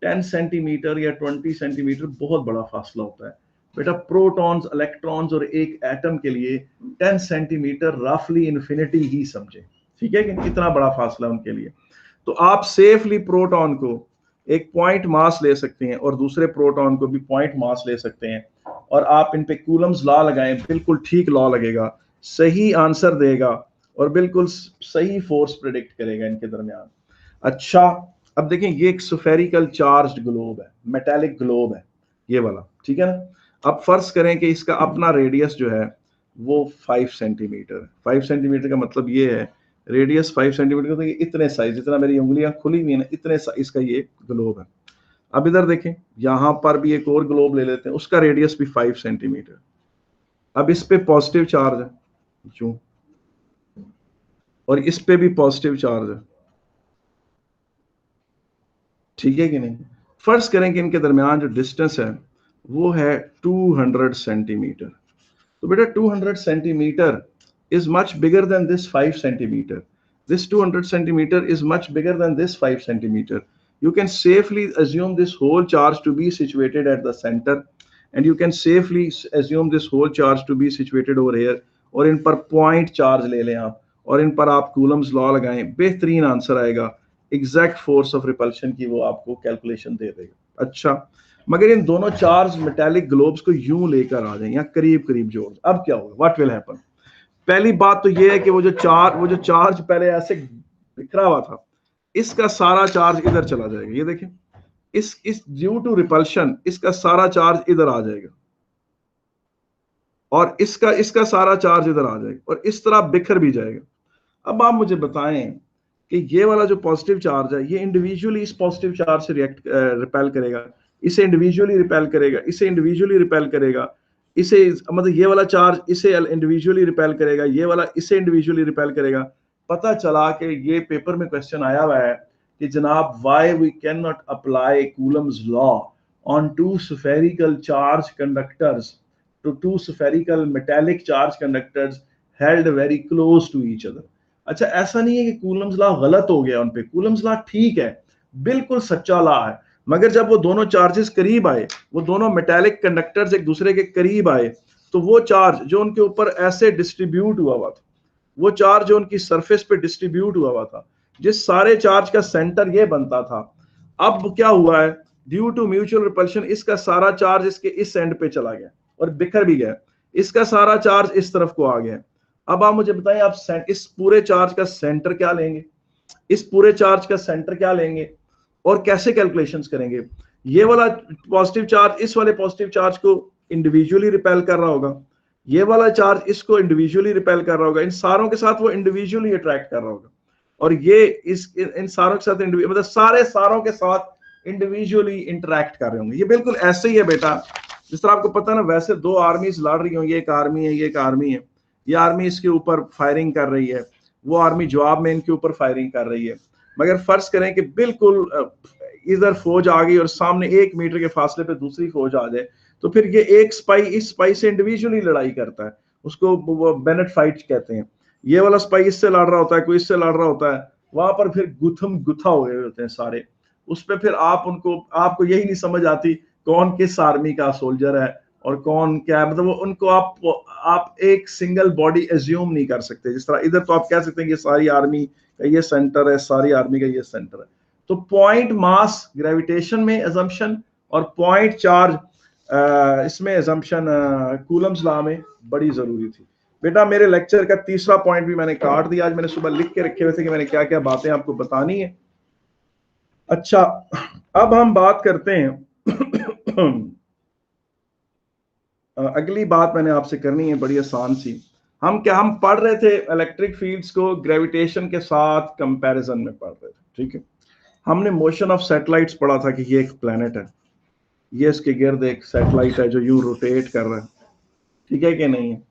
10 सेंटीमीटर या 20 सेंटीमीटर बहुत बड़ा फासला होता है। बेटा प्रोटॉन्स, इलेक्ट्रॉन्स और एक एटम के लिए 10 सेंटीमीटर रफली इन्फिनिटी ही समझे, ठीक है कि कितना बड़ा फासला उनके लिए। तो आप सेफली प्रोटॉन को एक पॉइंट मास ले सकते हैं और दूसरे प्रोटॉन को भी पॉइंट मास ले सकते हैं, और आप इन पे कूलम्स लॉ लगाएं, बिल्कुल ठीक लॉ लगेगा, सही आंसर देगा और बिल्कुल सही फोर्स प्रेडिक्ट करेगा इनके दरमियान। अच्छा, अब देखें ये एक स्फेरिकल चार्ज्ड ग्लोब है, मेटालिक ग्लोब है ये वाला, ठीक है ना। अब फर्ज करें कि इसका अपना रेडियस जो है वो 5 सेंटीमीटर है। 5 सेंटीमीटर का मतलब ये है, रेडियस 5 सेंटीमीटर का, तो ये इतने साइज, जितना मेरी उंगलियां खुली हुई है ना, इतने साइज का ये ग्लोब है। अब इधर देखें, यहां पर भी एक और ग्लोब ले लेते हैं, उसका रेडियस भी 5 सेंटीमीटर। अब इस पे पॉजिटिव चार्ज है क्यों, और इस पे भी पॉजिटिव चार्ज है, ठीक है कि नहीं। फर्ज करें कि इनके दरमियान जो डिस्टेंस है वो है 200 सेंटीमीटर। तो बेटा 200 centimetre is much bigger than this 5 centimeter. This 200 centimeter is much bigger than this 5 centimeter. You can safely assume this whole charge to be situated at the center, and you can safely assume this whole charge to be situated over here. और इन पर पॉइंट चार्ज ले लें आप, और इन पर आप कूलम्स लॉ लगाएं, बेहतरीन आंसर आएगा, एग्जैक्ट फोर्स ऑफ रिपल्शन की वो आपको कैलकुलेशन दे देगा। अच्छा, मगर इन दोनों चार्ज मेटालिक ग्लोब्स को यूं लेकर आ जाएं, या करीब करीब जोड़, अब क्या होगा, व्हाट विल हैपन। पहली बात तो ये है कि वो जो चार्ज पहले ऐसे बिखरा हुआ था, इसका सारा चार्ज इधर चला जाएगा, ये देखें, इस ड्यू टू रिपल्शन इसका सारा चार्ज इधर आ जाएगा, और इसका सारा चार्ज इधर आ जाएगा, और इस तरह बिखर भी जाएगा। अब आप मुझे बताएं कि ये वाला जो पॉजिटिव चार्ज है, ये इंडिविजुअली इस पॉजिटिव चार्ज से रिपेल करेगा, इसे इंडिविजुअली रिपेल करेगा, इसे इंडिविजुअली रिपेल करेगा, इसे, मतलब ये वाला चार्ज इसे इंडिविजुअली रिपेल करेगा, ये वाला इसे इंडिविजुअली रिपेल करेगा। पता चला कि ये पेपर में क्वेश्चन आया हुआ है कि जनाब, why we can not apply coulomb's law on two spherical charge conductors to two spherical metallic charge conductors held very close to each other. अच्छा, ऐसा नहीं है कि कूलम्स लॉ गलत हो गया उन पे, कूलम्स लॉ ठीक है, बिल्कुल सच्चा लॉ है, मगर जब वो दोनों चार्जेस करीब आए, वो दोनों मेटालिक कंडक्टर्स एक दूसरे के करीब आए, तो वो चार्ज जो उनके ऊपर ऐसे डिस्ट्रीब्यूट हुआ था, वो चार्ज जो उनकी सरफेस पे डिस्ट्रीब्यूट हुआ था, जिस सारे चार्ज का सेंटर ये बनता था, अब क्या हुआ है, ड्यू टू म्यूचुअल रिपल्शन इसका सारा चार्ज इसके इस एंड पे चला गया और बिखर भी गया, इसका सारा चार्ज इस तरफ को आ गया। अब आप मुझे बताएं, आप इस पूरे चार्ज का सेंटर क्या लेंगे, इस पूरे चार्ज का सेंटर क्या लेंगे और कैसे कैलकुलेशंस करेंगे। ये वाला पॉजिटिव चार्ज इस वाले पॉजिटिव चार्ज को इंडिविजुअली रिपेल कर रहा होगा, ये वाला चार्ज इसको इंडिविजुअली रिपेल कर रहा होगा, इन सारों के साथ वो इंडिविजुअली अट्रैक्ट कर रहा होगा, और ये इन सारों के साथ मतलब सारे सारों के साथ इंडिविजुअली इंटरैक्ट कर रहे होंगे। ये बिल्कुल ऐसे ही है बेटा, जिस तरह आपको पता है ना, वैसे दो आर्मीज लड़ रही होंगी, एक आर्मी है, ये एक आर्मी है, ये आर्मी इसके ऊपर फायरिंग कर रही है, वो आर्मी जवाब में इनके ऊपर फायरिंग कर रही है। मगर फर्ज करें कि बिल्कुल इधर फौज आ गई और सामने 1 मीटर के फासले पे दूसरी फौज आ जाए, तो फिर ये एक स्पाई इस स्पाई से इंडिविजुअली लड़ाई करता है, उसको वो बेनेट फाइट कहते हैं। ये वाला स्पाई इससे लड़ रहा होता है, कोई इससे लड़ रहा होता है, वहां पर फिर गुथम गुथा हो गए होते हैं सारे, उस पर फिर आपको यही नहीं समझ आती कौन किस आर्मी का सोल्जर है और कौन क्या है, मतलब उनको आप एक सिंगल बॉडी एज्यूम नहीं कर सकते। जिस तरह इधर तो आप कह सकते हैं कि सारी आर्मी का ये सेंटर है, सारी आर्मी का ये सेंटर है। तो पॉइंट मास ग्रेविटेशन में अजम्पशन और पॉइंट चार्ज इसमें अजम्पशन कूलम्स लॉ में बड़ी जरूरी थी। बेटा मेरे लेक्चर का तीसरा पॉइंट भी मैंने काट दिया, आज मैंने सुबह लिख के रखे हुए थे कि मैंने क्या क्या बातें आपको बतानी है। अच्छा, अब हम बात करते हैं अगली बात मैंने आपसे करनी है, बड़ी आसान सी। हम पढ़ रहे थे इलेक्ट्रिक फील्ड्स को ग्रेविटेशन के साथ कंपैरिजन में पढ़ रहे थे, ठीक है। हमने मोशन ऑफ सैटेलाइट्स पढ़ा था कि ये एक प्लेनेट है, ये इसके गिर्द एक सैटेलाइट है जो यूं रोटेट कर रहा है, ठीक है कि नहीं है।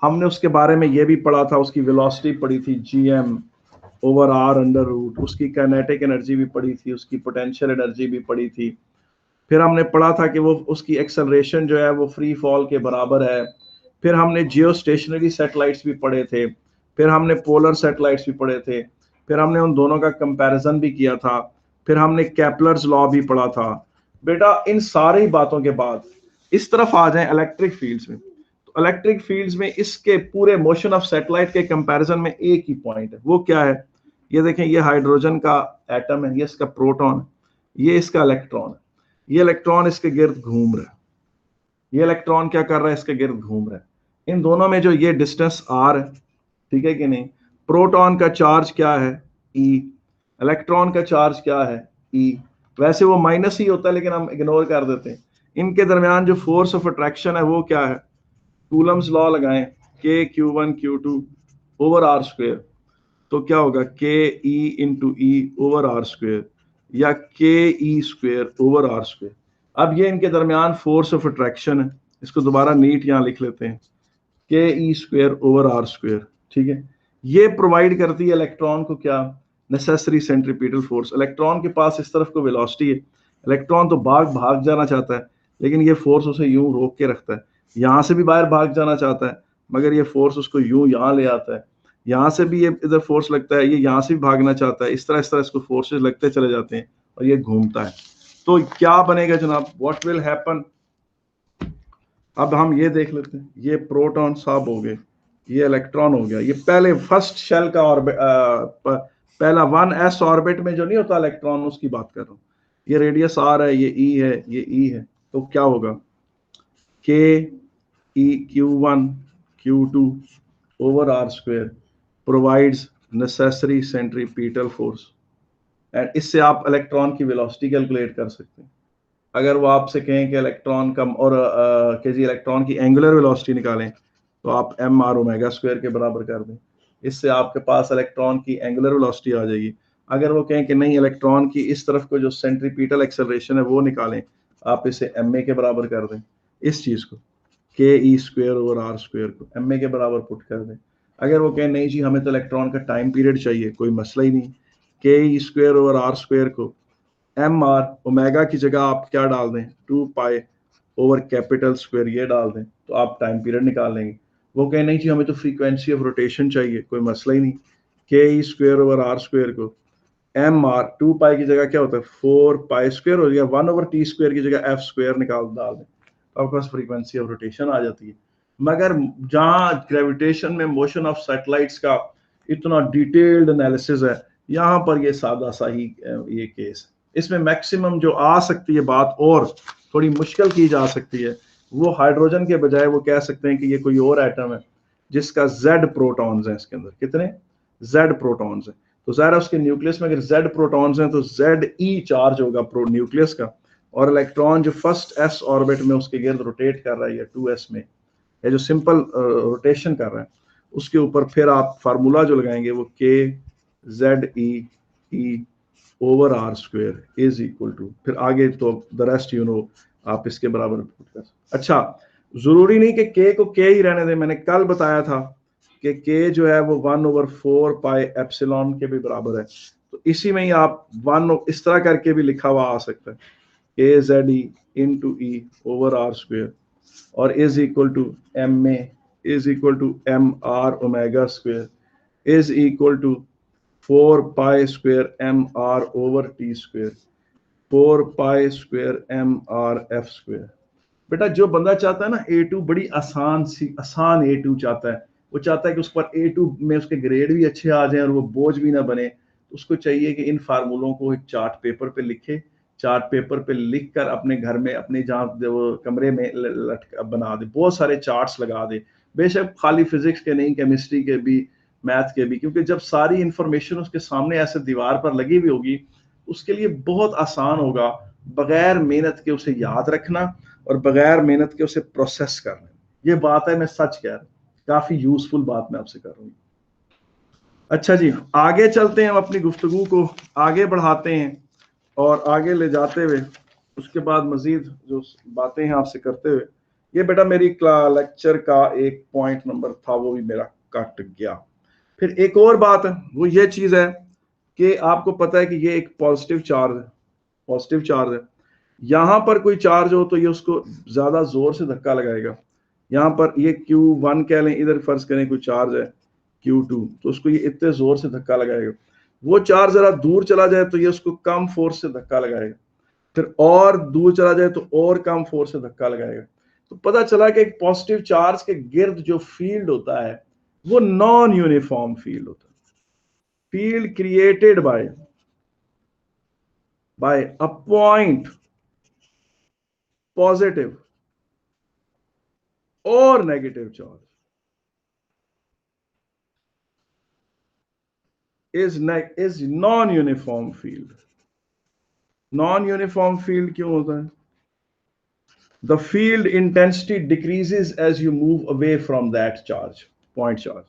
हमने उसके बारे में ये भी पढ़ा था, उसकी वेलोसिटी पढ़ी थी gm/r√, उसकी काइनेटिक एनर्जी भी पढ़ी थी, उसकी पोटेंशियल एनर्जी भी पढ़ी थी। फिर हमने पढ़ा था कि वो उसकी एक्सेलरेशन जो है वो फ्री फॉल के बराबर है। फिर हमने जियो स्टेशनरी सैटेलाइट्स भी पढ़े थे, फिर हमने पोलर सैटेलाइट्स भी पढ़े थे, फिर हमने उन दोनों का कंपैरिजन भी किया था, फिर हमने केपलर्स लॉ भी पढ़ा था। बेटा इन सारी बातों के बाद इस तरफ आ जाएं इलेक्ट्रिक फील्ड्स में, तो इलेक्ट्रिक फील्ड्स में इसके पूरे मोशन ऑफ सैटेलाइट के कंपैरिजन में एक ही पॉइंट है, वो क्या है, ये देखें, ये हाइड्रोजन का एटम है, ये इसका प्रोटॉन, ये इसका इलेक्ट्रॉन है, ये इलेक्ट्रॉन इसके गिर्द घूम रहा है, ये इलेक्ट्रॉन क्या कर रहा है, इसके गिर्द घूम रहा है। इन दोनों में जो ये डिस्टेंस r है, ठीक है कि नहीं। प्रोटॉन का चार्ज क्या है, E, इलेक्ट्रॉन का चार्ज क्या है, E। वैसे वो माइनस ही होता है लेकिन हम इग्नोर कर देते हैं। इनके दरमियान जो फोर्स ऑफ अट्रैक्शन है वो क्या है, कूलम्स लॉ लगाएं, K(Q1Q2)/r², तो क्या होगा, Ke(E)/r² या Ke²/r²। अब ये इनके दरमियान फोर्स ऑफ अट्रैक्शन है, इसको दोबारा नीट यहां लिख लेते हैं, Ke²/r², ठीक है। ये प्रोवाइड करती है इलेक्ट्रॉन को क्या, नेसेसरी सेंट्रीपिटल फोर्स। इलेक्ट्रॉन के पास इस तरफ को वेलोसिटी है, इलेक्ट्रॉन तो भाग जाना चाहता है, लेकिन ये फोर्स उसे यूं रोक के रखता है। यहां से भी बाहर भाग जाना चाहता है, मगर ये फोर्स उसको यूं यहां ले आता है। यहाँ से भी ये इधर फोर्स लगता है, ये यहाँ से भी भागना चाहता है, इस तरह इसको फोर्सेस लगते चले जाते हैं और ये घूमता है। तो क्या बनेगा जनाब, व्हाट विल हैपन। अब हम ये देख लेते हैं, ये प्रोटॉन साहब हो गए, ये इलेक्ट्रॉन हो गया, ये पहले फर्स्ट शेल का ऑर्बिट, पहला 1s ऑर्बिट में जो नहीं होता इलेक्ट्रॉन, उसकी बात कर रहा हूँ। ये रेडियस r है, ये e है, ये e है, तो क्या होगा, Ke(Q1Q2)/r² provides necessary centripetal force, and इससे आप इलेक्ट्रॉन की वेलोसिटी कैलकुलेट कर सकते हैं। अगर वो आपसे कहें कि इलेक्ट्रॉन कम और कि जी इलेक्ट्रॉन की एंगुलर वेलोसिटी निकालें, तो आप mr²² के बराबर कर दें, इससे आपके पास इलेक्ट्रॉन की एंगुलर वेलोसिटी आ जाएगी। अगर वो कहें कि नहीं इलेक्ट्रॉन की इस तरफ को जो सेंट्रीपिटल एक्सेलरेशन है वो निकालें, आप इसे ma के बराबर कर दें, इस चीज को Ke²/r² को ma के बराबर पुट कर दें। अगर वो कहें नहीं जी हमें तो इलेक्ट्रॉन का टाइम पीरियड चाहिए, कोई मसला ही नहीं, Ke²/r² को mr ओमेगा की जगह आप क्या डाल दें, 2π/कैपिटल स्क्वायर ये डाल दें, तो आप टाइम पीरियड निकाल लेंगे। वो कहें नहीं जी हमें तो फ्रीक्वेंसी ऑफ रोटेशन चाहिए, कोई मसला ही नहीं, Ke²/r² को mr 2π की जगह क्या होता है 4π² हो गया, 1/t² की जगह f² डाल दें, तो आपके पास फ्रीक्वेंसी ऑफ रोटेशन आ जाती है। मगर जहां ग्रेविटेशन में मोशन ऑफ सैटेलाइट्स का इतना डिटेल्ड एनालिसिस है, यहाँ पर ये सादा सा ही ये केस। इसमें मैक्सिमम जो आ सकती है बात और थोड़ी मुश्किल की जा सकती है, वो हाइड्रोजन के बजाय वो कह सकते हैं कि ये कोई और एटम है जिसका Z प्रोटॉन्स हैं, इसके अंदर कितने Z प्रोटॉन्स हैं। तो ज़ाहिर है उसके न्यूक्लियस में अगर Z प्रोटॉन्स हैं तो ZE चार्ज होगा प्रो न्यूक्लियस का, और इलेक्ट्रॉन जो फर्स्ट s ऑर्बिट में उसके गिर्द रोटेट कर रहा है या 2s में, या जो सिंपल रोटेशन कर रहा है, उसके ऊपर फिर आप फार्मूला जो लगाएंगे वो KZE over R square is equal to, फिर आगे तो द रेस्ट यू नो आप इसके बराबर कर। अच्छा, जरूरी नहीं कि K को K ही रहने दें, मैंने कल बताया था कि K जो है वो 1/4 पाई एप्सिलॉन के भी बराबर है, तो इसी में ही आप 1 इस तरह करके भी लिखा हुआ आ सकता है, KZE into E over R square, और इज इक्वल टू एम में is equal to MR omega square is equal to 4 pi square MR over T square 4 pi square MR F square. बेटा जो बंदा चाहता है ना A2 बड़ी आसान A2 चाहता है, वो चाहता है कि उस पर A2 में उसके ग्रेड भी अच्छे आ जाएं और वो बोझ भी ना बने, तो उसको चाहिए कि इन फार्मूलों को एक चार्ट पेपर पे लिखे, चार्ट पेपर पे लिख कर अपने घर में अपने जहाँ वो कमरे में बना दे, बहुत सारे चार्ट्स लगा दे, बेशक खाली फिजिक्स के नहीं, केमिस्ट्री के भी, मैथ के भी, क्योंकि जब सारी इंफॉर्मेशन उसके सामने ऐसे दीवार पर लगी हुई होगी, उसके लिए बहुत आसान होगा बगैर मेहनत के उसे याद रखना और बगैर मेहनत के उसे प्रोसेस करना। ये बात है, मैं सच कह रहा हूँ, काफी यूजफुल बात मैं आपसे कर रहा हूँ। अच्छा जी, आगे चलते हैं, हम अपनी गुफ्तगू को आगे बढ़ाते हैं और आगे ले जाते हुए उसके बाद मजीद जो बातें हैं आपसे करते हुए, ये बेटा मेरी लेक्चर का एक पॉइंट नंबर था, वो भी मेरा कट गया। फिर एक और बात है, वो ये चीज है कि आपको पता है कि ये एक पॉजिटिव चार्ज है। यहां पर कोई चार्ज हो तो ये उसको ज्यादा जोर से धक्का लगाएगा। यहां पर ये Q1 कह लें, इधर फर्ज करें कोई चार्ज है Q2, तो उसको ये इतने जोर से धक्का लगाएगा। वो चार्ज जरा दूर चला जाए तो ये उसको कम फोर्स से धक्का लगाएगा, फिर और दूर चला जाए तो और कम फोर्स से धक्का लगाएगा। तो पता चला कि एक पॉजिटिव चार्ज के गिर्द जो फील्ड होता है वो नॉन यूनिफॉर्म फील्ड होता है, field created by a point positive और negative charge is non-uniform field. Non-uniform field क्यों होता है? The field intensity decreases as you move away from that charge, point charge.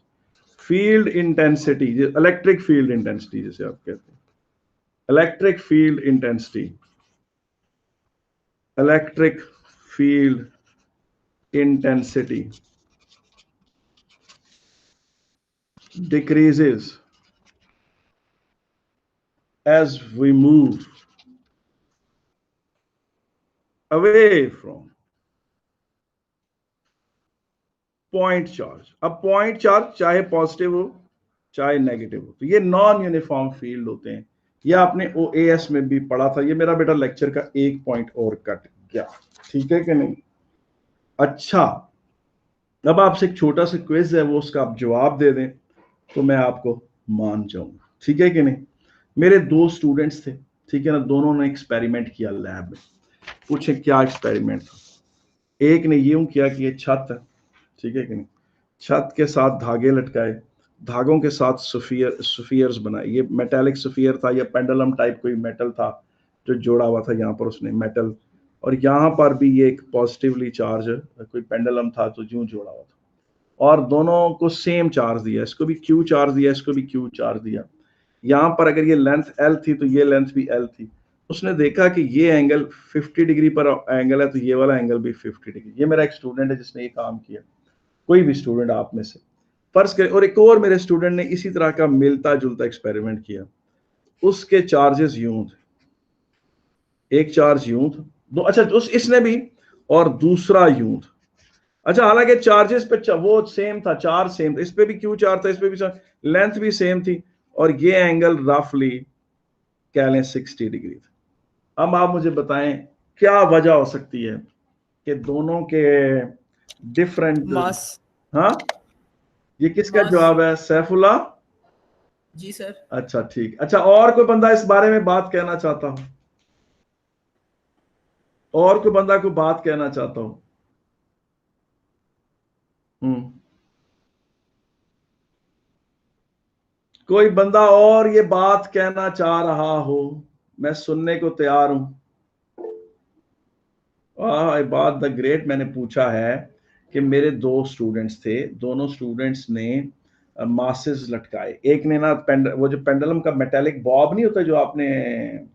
Field intensity, electric field intensity जिसे आप कहते हैं, electric field intensity, electric field intensity decreases as we move away from point charge. अब पॉइंट चार्ज चाहे पॉजिटिव हो चाहे नेगेटिव हो, तो ये नॉन यूनिफॉर्म फील्ड होते हैं। ये आपने OAS में भी पढ़ा था। ये मेरा बेटा लेक्चर का एक पॉइंट और कट गया, ठीक है कि नहीं? अच्छा, अब आपसे एक छोटा सा क्विज है, वो उसका आप जवाब दे दें तो मैं आपको मान जाऊंगा, ठीक है कि नहीं? मेरे 2 स्टूडेंट्स थे, ठीक है ना, दोनों ने एक्सपेरिमेंट किया लैब में। पूछे क्या एक्सपेरिमेंट था? एक ने यूं किया कि ये छत है, ठीक है कि नहीं, छत के साथ धागे लटकाए, धागों के साथ सफियर्स बनाए। ये मेटालिक सफियर था या पेंडुलम टाइप कोई मेटल था जो जोड़ा हुआ था यहाँ पर उसने मेटल, और यहाँ पर भी ये एक पॉजिटिवली चार्ज कोई पेंडुलम था तो यूं जोड़ा हुआ था, और दोनों को सेम चार्ज दिया, इसको भी Q चार्ज दिया, इसको भी Q चार्ज दिया। यहाँ पर अगर ये लेंथ L थी तो ये लेंथ भी L थी। उसने देखा कि ये एंगल 50 डिग्री पर एंगल है तो ये वाला एंगल भी 50 डिग्री। ये मेरा एक स्टूडेंट है जिसने ये काम किया, कोई भी स्टूडेंट आप में से फर्ज करें। और एक और मेरे स्टूडेंट ने इसी तरह का मिलता जुलता एक्सपेरिमेंट किया, उसके चार्जेस यूं थे, एक चार्ज यूं था, दो, अच्छा उस इसने भी, और दूसरा यूं था। अच्छा, हालांकि चार्जेस पे वो सेम था, चार्ज सेम था, इस पे भी Q चार्ज था, इस पे भी लेंथ भी सेम थी, और ये एंगल रफली कह लें 60 डिग्री था। अब आप मुझे बताएं क्या वजह हो सकती है कि दोनों के डिफरेंट मास। हाँ, ये किसका मास। जवाब है? सैफुल्ला। जी सर। अच्छा ठीक। अच्छा, और कोई बंदा इस बारे में बात कहना चाहता हो? और कोई बंदा कोई बात कहना चाहता हो? कोई बंदा और ये बात कहना चाह रहा हो, मैं सुनने को तैयार हूं। इबाद द ग्रेट मैंने पूछा है कि मेरे दो स्टूडेंट्स थे, दोनों स्टूडेंट्स ने मासेस लटकाए। एक ने ना वो जो पेंडुलम का मेटालिक बॉब नहीं होता जो आपने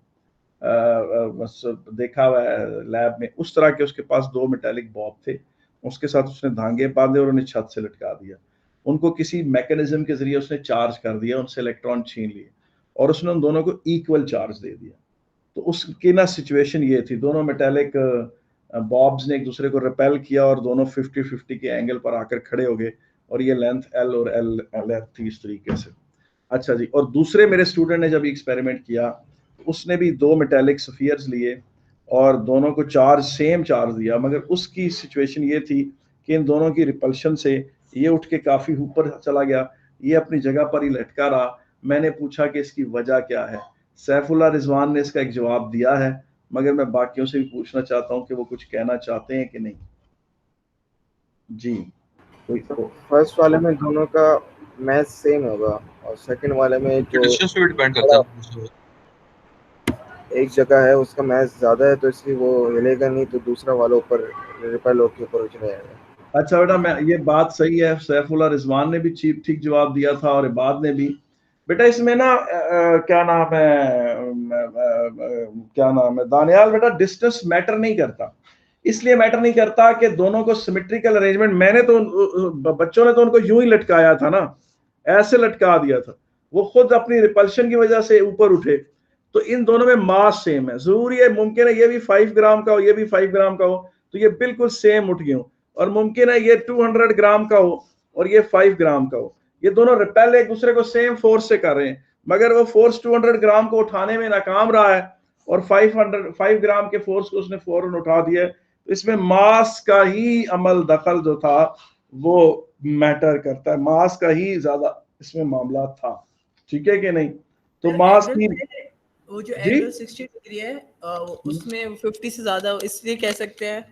बस देखा हुआ है लैब में, उस तरह के उसके पास दो मेटालिक बॉब थे। उसके साथ उसने धागे बांधे और उन्हें छत से लटका दिया। उनको किसी मैकेनिज्म के जरिए उसने चार्ज कर दिया, उनसे इलेक्ट्रॉन छीन लिए और उसने उन दोनों को इक्वल चार्ज दे दिया। तो उसकी ना सिचुएशन ये थी, दोनों मेटालिक बॉब्स ने एक दूसरे को रिपेल किया और दोनों 50-50 के एंगल पर आकर खड़े हो गए और ये लेंथ एल और एल लेंथ थी इस तरीके से। अच्छा जी, और दूसरे मेरे स्टूडेंट ने जब एक्सपेरिमेंट किया तो उसने भी दो मेटालिक स्फीयर्स लिए और दोनों को चार्ज सेम चार्ज दिया, मगर उसकी सिचुएशन ये थी कि इन दोनों की रिपल्शन से ये उठ के काफी ऊपर चला गया, ये अपनी जगह पर ही लटका रहा। मैंने पूछा कि इसकी वजह क्या है। सैफुल्ला रिजवान ने इसका एक जवाब दिया है, मगर मैं बाकियों से भी पूछना चाहता हूँ कि वो कुछ कहना चाहते हैं कि नहीं। जी तो फर्स्ट वाले में दोनों का मैथ सेम होगा और सेकंड वाले में जो डिस्टेंस पे डिपेंड करता है, एक जगह है उसका मैथ ज्यादा है तो इसलिए वो हिलेगा नहीं, तो दूसरा वाला ऊपर रिपेल होकर ऊपर चला जाएगा। अच्छा बेटा, मैं ये बात सही है, सैफुल्ला रिजवान ने भी ठीक जवाब दिया था और इबाद ने भी। बेटा इसमें ना क्या नाम है दानियाल, बेटा डिस्टेंस मैटर नहीं करता। इसलिए मैटर नहीं करता कि दोनों को सिमेट्रिकल अरेंजमेंट, मैंने तो बच्चों ने तो उनको यूं ही लटकाया था ना, ऐसे लटका दिया था, वो खुद अपनी रिपल्शन की वजह से ऊपर उठे। तो इन दोनों में मास सेम है, जरूरी है मुमकिन है ये भी 5 ग्राम का हो ये भी 5 ग्राम का हो, तो ये बिल्कुल सेम उठ गए हो, और मुमकिन है ये 200 ग्राम का हो और ये 5 ग्राम का हो। ये दोनों रिपेल एक दूसरे को सेम फोर्स से कर रहे हैं, मगर वो फोर्स 200 ग्राम को उठाने में नाकाम रहा है और 5 ग्राम के फोर्स को उसने फौरन उठा दिया। तो इसमें मास का ही अमल दखल जो था वो मैटर करता है, मास का ही ज्यादा इसमें मामला था। ठीक है कि नहीं? तो मास की वो जो एंगल 60 डिग्री है उसमें 50 से ज्यादा इसलिए कह सकते हैं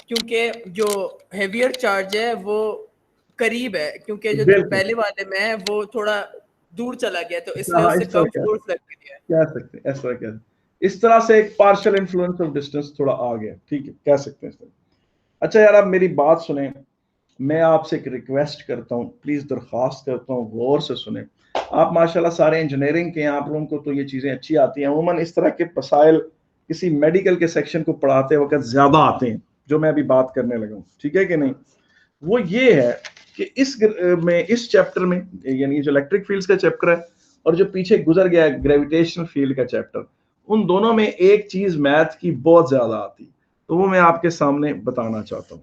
क्योंकि जो हेवियर चार्ज है वो करीब है, क्योंकि जो पहले वाले में है वो थोड़ा दूर चला गया, तो इसलिए उससे कम फोर्स लग गया। कह सकते हैं ऐसा, कह इस तरह से एक पार्शियल इन्फ्लुएंस ऑफ डिस्टेंस थोड़ा आ गया। ठीक है, कह सकते हैं इस तरह। अच्छा यार, आप मेरी बात सुने, मैं आपसे एक रिक्वेस्ट करता हूँ, प्लीज दरख्वास्त करता हूँ, गौर से सुने। आप माशाल्लाह सारे इंजीनियरिंग के हैं, आप लोगों को तो ये चीजें अच्छी आती हैं। अमूमन इस तरह के मसाइल किसी मेडिकल के सेक्शन को पढ़ाते वक्त ज्यादा आते हैं, जो मैं अभी बात करने लगा हूँ। ठीक है कि नहीं? वो ये है कि इस चैप्टर में, यानी जो इलेक्ट्रिक फील्ड्स का चैप्टर है और जो पीछे गुजर गया ग्रेविटेशनल फील्ड का चैप्टर, उन दोनों में एक चीज मैथ की बहुत ज्यादा आती, तो वो मैं आपके सामने बताना चाहता हूँ।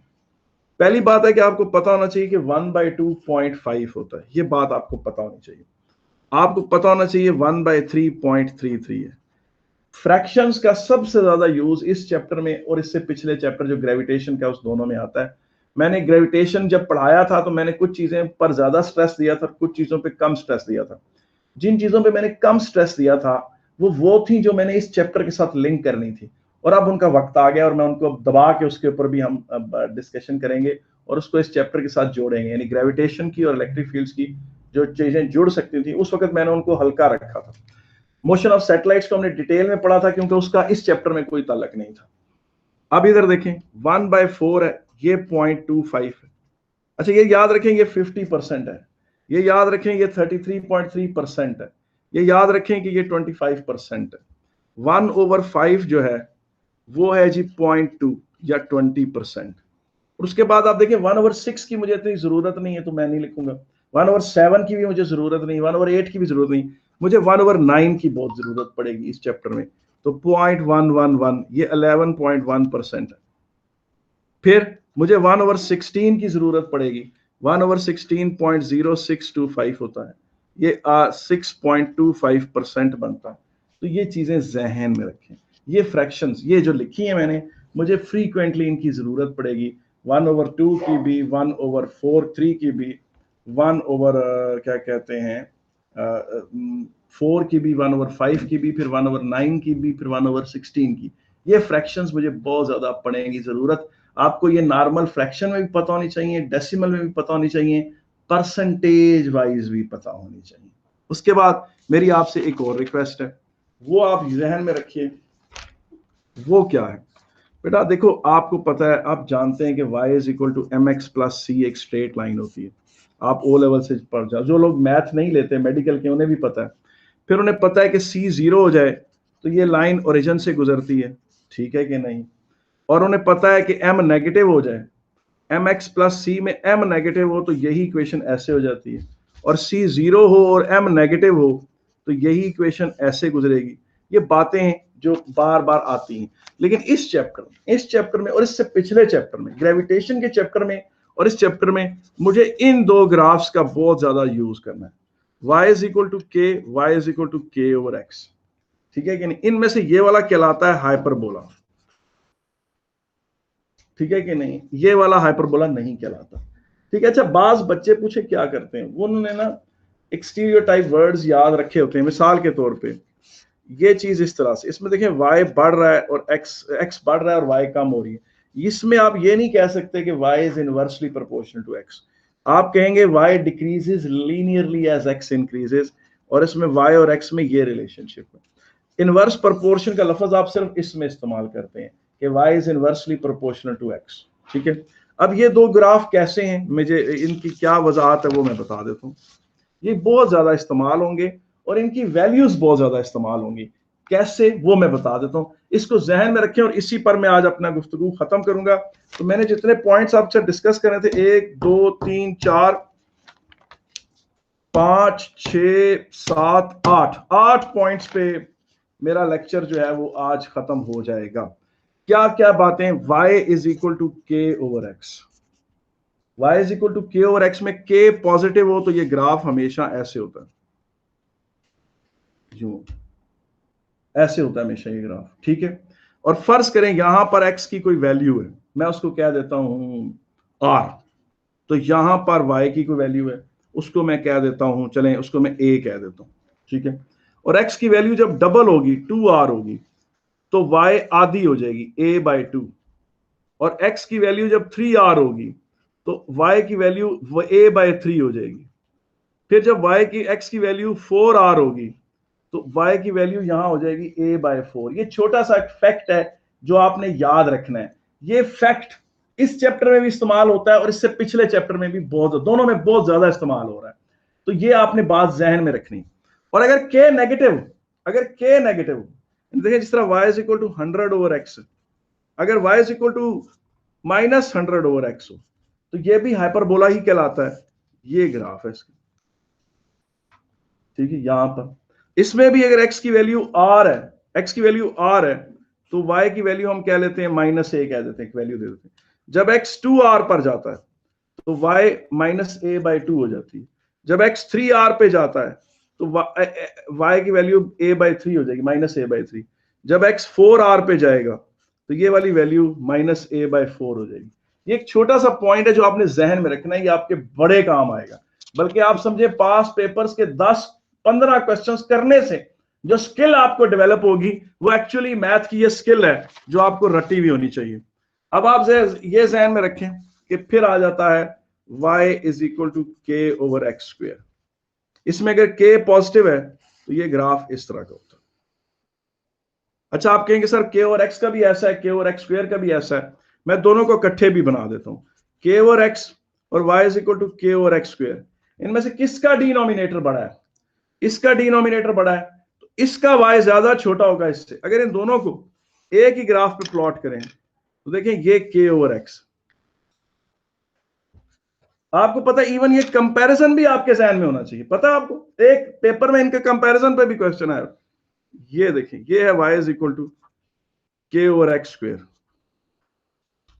पहली बात है कि आपको पता होना चाहिए कि 1/2.5 होता है, ये बात आपको पता होनी चाहिए। आपको पता होना चाहिए 1/3.33 है। फ्रैक्शंस का सबसे ज्यादा यूज इस चैप्टर में और इससे पिछले चैप्टर जो ग्रेविटेशन का, उस दोनों में आता है। मैंने ग्रेविटेशन जब पढ़ाया था तो मैंने कुछ चीजें पर ज्यादा स्ट्रेस दिया था, कुछ चीजों पे कम स्ट्रेस दिया था। जिन चीजों पे मैंने कम स्ट्रेस दिया था वो थी जो मैंने इस चैप्टर के साथ लिंक करनी थी, और अब उनका वक्त आ गया और मैं उनको दबा के उसके ऊपर भी हम डिस्कशन करेंगे और उसको इस चैप्टर के साथ जोड़ेंगे। यानी ग्रेविटेशन की और इलेक्ट्रिक फील्ड्स की जो चीजें जुड़ सकती थी, उस वक्त मैंने उनको हल्का रखा था। मोशन ऑफ सैटेलाइट्स को हमने डिटेल में पढ़ा था क्योंकि उसका इस चैप्टर में कोई ताल्लुक नहीं था। अब इधर देखें, 1/4 है, ये 0.25 है। अच्छा, ये याद रखें ये 50% है, ये याद रखें ये 33.3% है, ये याद रखें कि ये 25% है। 1/5 जो है वो है जी 0.2 या 20%। और उसके बाद आप देखें 1/6 की मुझे इतनी जरूरत नहीं है तो मैं नहीं लिखूंगा, 1/7 की भी मुझे जरूरत नहीं, 1/8 की भी जरूरत नहीं, मुझे 1/9 की बहुत जरूरत पड़ेगी इस चैप्टर में। तो 0.111 ये 11.1% है। फिर मुझे 1/16 की जरूरत पड़ेगी, 1/16 0.0625 होता है, ये 6.25% बनता है। तो ये चीजें जहन में रखें, ये फ्रैक्शंस ये जो लिखी है मैंने, मुझे फ्रीक्वेंटली इनकी जरूरत पड़ेगी। 1/2 की भी, 1/4 की भी, 1/, क्या कहते हैं, 4 की भी, 1/5 की भी, फिर 1/9 की भी, फिर 1/16 की। ये फ्रैक्शंस मुझे बहुत ज्यादा पढ़ने की जरूरत। आपको ये नॉर्मल फ्रैक्शन में भी पता होनी चाहिए, डेसिमल में भी पता होनी चाहिए, परसेंटेज वाइज भी पता होनी चाहिए। उसके बाद मेरी आपसे एक और रिक्वेस्ट है, वो आप जहन में रखिए। वो क्या है बेटा? देखो, आपको पता है, आप जानते हैं कि y is equal to mx plus c एक स्ट्रेट लाइन होती है। आप ओ लेवल से पढ़ जाओ, जो लोग मैथ नहीं लेते मेडिकल के, उन्हें भी पता है। फिर उन्हें पता है कि c 0 हो जाए तो ये लाइन ओरिजिन से गुजरती है, ठीक है कि नहीं? और उन्हें पता है कि m नेगेटिव हो जाए, mx प्लस c में m नेगेटिव हो तो यही इक्वेशन ऐसे हो जाती है, और c 0 हो और m नेगेटिव हो तो यही इक्वेशन ऐसे गुजरेगी। ये बातें हैं जो बार बार आती हैं, लेकिन इस चैप्टर में और इससे पिछले चैप्टर में, ग्रेविटेशन के चैप्टर में और इस चैप्टर में, मुझे इन दो ग्राफ्स का बहुत ज्यादा यूज करना है। y is equal to k, y is equal to k over x, ठीक है कि नहीं? इनमें से ये वाला कहलाता है हाइपरबोला, ठीक है कि नहीं? ये वाला हाइपरबोला नहीं कहलाता, ठीक है? अच्छा, बाज बच्चे पूछे क्या करते हैं, वो उन्होंने ना एक स्टीरियोटाइप वर्ड्स याद रखे होते हैं। मिसाल के तौर पे ये चीज इस तरह से, इसमें देखें y बढ़ रहा है और x बढ़ रहा है और y कम हो रही है। इसमें आप ये नहीं कह सकते कि y is inversely proportional to x। आप कहेंगे y decreases linearly as x increases, और इसमें y और x में ये रिलेशनशिप है। इनवर्स प्रोपोर्शन का लफ्ज आप सिर्फ इसमें इस्तेमाल करते हैं कि y is inversely proportional to x, ठीक है? अब ये दो ग्राफ कैसे हैं, मुझे इनकी क्या वजाहत है वो मैं बता देता हूँ। ये बहुत ज्यादा इस्तेमाल होंगे और इनकी वैल्यूज बहुत ज्यादा इस्तेमाल होंगी। कैसे, वो मैं बता देता हूँ। इसको जहन में रखें और इसी पर मैं आज अपना गुफ्तगू खत्म करूंगा। तो मैंने जितने पॉइंट्स आपसे डिस्कस करे थे, 1 2 3 4 5 6 7 8 पॉइंट्स पे मेरा लेक्चर जो है वो आज खत्म हो जाएगा। क्या क्या बातें? y is equal to k over x, y is equal to k over x में k पॉजिटिव हो तो ये ग्राफ हमेशा ऐसे होता है, यूं ऐसे होता है हमेशा ये ग्राफ, ठीक है? और फर्ज करें यहां पर x की कोई वैल्यू है, मैं उसको कह देता हूं r, तो यहां पर y की कोई वैल्यू है, उसको मैं कह देता हूं, चलें उसको मैं a कह देता हूं, ठीक है? और x की वैल्यू जब डबल होगी, 2r होगी, तो y आधी हो जाएगी, a/2। और x की वैल्यू जब 3r होगी तो y की वैल्यू a/3 हो जाएगी। फिर जब x की वैल्यू 4r होगी तो y की वैल्यू यहां हो जाएगी a/4। ये छोटा सा फैक्ट है जो आपने याद रखना है। ये फैक्ट इस चैप्टर में भी इस्तेमाल होता है और इससे पिछले चैप्टर में भी दोनों में बहुत ज्यादा इस्तेमाल हो रहा है। तो ये आपने बात जहन में रखनी। और अगर k नेगेटिव देखिए, जिस तरह y is equal to 100 over x, अगर y is equal to -100 over x हो तो ये भी हाइपरबोला ही कहलाता है। ये ग्राफ है इसका, ठीक है? यहां पर इसमें भी अगर x की वैल्यू r है, तो y की वैल्यू हम क्या लेते हैं, -a कह देते हैं, एक वैल्यू दे देते हैं। जब x 2r पर जाता है तो y -a/2 हो जाती है। जब x 3r पे जाता है तो y की वैल्यू a/3 हो जाएगी, -a/3। जब x 4r पे जाएगा तो ये वाली वैल्यू -a/4 हो जाएगी। ये एक छोटा सा पॉइंट है जो आपने जहन में रखना है, ये आपके बड़े काम आएगा। बल्कि आप समझे पास पेपर्स के 10-15 क्वेश्चंस करने से जो स्किल आपको डेवलप होगी वो एक्चुअली मैथ की ये स्किल है जो आपको रटी हुई होनी चाहिए। अब आप ये जहन में रखें कि फिर आ जाता है y is equal to k over x square. इसमें अगर k पॉजिटिव है तो ये ग्राफ इस तरह का होता है। अच्छा, आप कहेंगे सर k ओवर x का भी ऐसा है, k ओवर एक्स स्क्वायर का भी ऐसा है। मैं दोनों को इकट्ठे भी बना देता हूं, k ओवर x और y is equal to k over x square. इनमें से किसका डिनोमिनेटर बड़ा है? इसका डिनोमिनेटर बड़ा है, तो इसका y ज्यादा छोटा होगा इससे। अगर इन दोनों को एक ही ग्राफ पे प्लॉट करें तो देखें ये k ओवर x। आपको पता है, इवन ये कंपैरिजन भी आपके जहन में होना चाहिए। पता है आपको, एक पेपर में इनके कंपैरिजन पे भी क्वेश्चन आया। ये देखें, ये है y is equal to k over x square.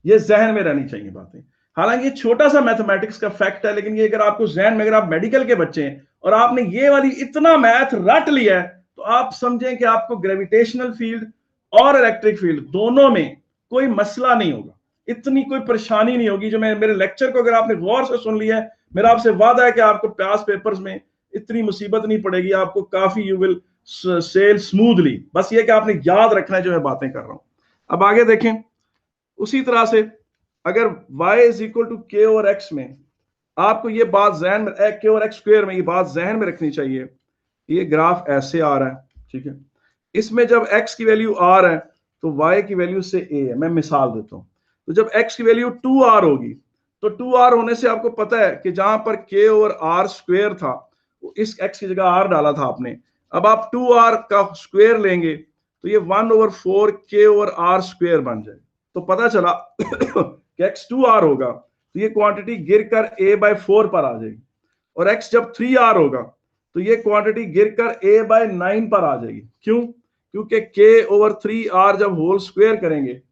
ये जहन में रहनी चाहिए बातें। हालांकि ये छोटा सा मैथमेटिक्स का फैक्ट है, लेकिन ये अगर आपको जहन में, अगर आप मेडिकल के बच्चे हैं और आपने ये वाली इतना मैथ रट लिया है तो आप समझें कि आपको ग्रेविटेशनल फील्ड और इलेक्ट्रिक फील्ड दोनों में कोई मसला नहीं होगा। इतनी कोई परेशानी नहीं होगी। जो मैं मेरे लेक्चर को अगर आपने गौर से सुन लिया है, मेरा आपसे वादा है कि आपको पास पेपर्स में इतनी मुसीबत नहीं पड़ेगी, आपको काफी यू विल सेल स्मूथली। बस ये कि आपने याद रखना है जो मैं बातें कर रहा हूं। अब आगे देखें, उसी तरह से अगर y is equal to k और x में, आपको ये बात जहन में, k और x स्क्वायर में ये बात जहन में रखनी चाहिए। ये ग्राफ ऐसे आ रहा है, ठीक है। इसमें जब x की वैल्यू r है तो y की वैल्यू से a है। मैं मिसाल देता हूं, तो जब x की वैल्यू 2r होगी तो 2r होने से आपको पता है कि जहां पर k और r स्क्वायर था, इस x की जगह r डाला था आपने। अब आप 2r का स्क्वायर लेंगे तो ये 1/4 k और r स्क्वायर बन जाए। तो पता चला कि x 2r होगा तो ये क्वांटिटी गिरकर a/4 पर आ जाएगी, और x जब 3r होगा तो ये क्वांटिटी गिरकर a/9 पर आ जाएगी। क्यों? क्योंकि k/3r जब होल स्क्वायर करेंगे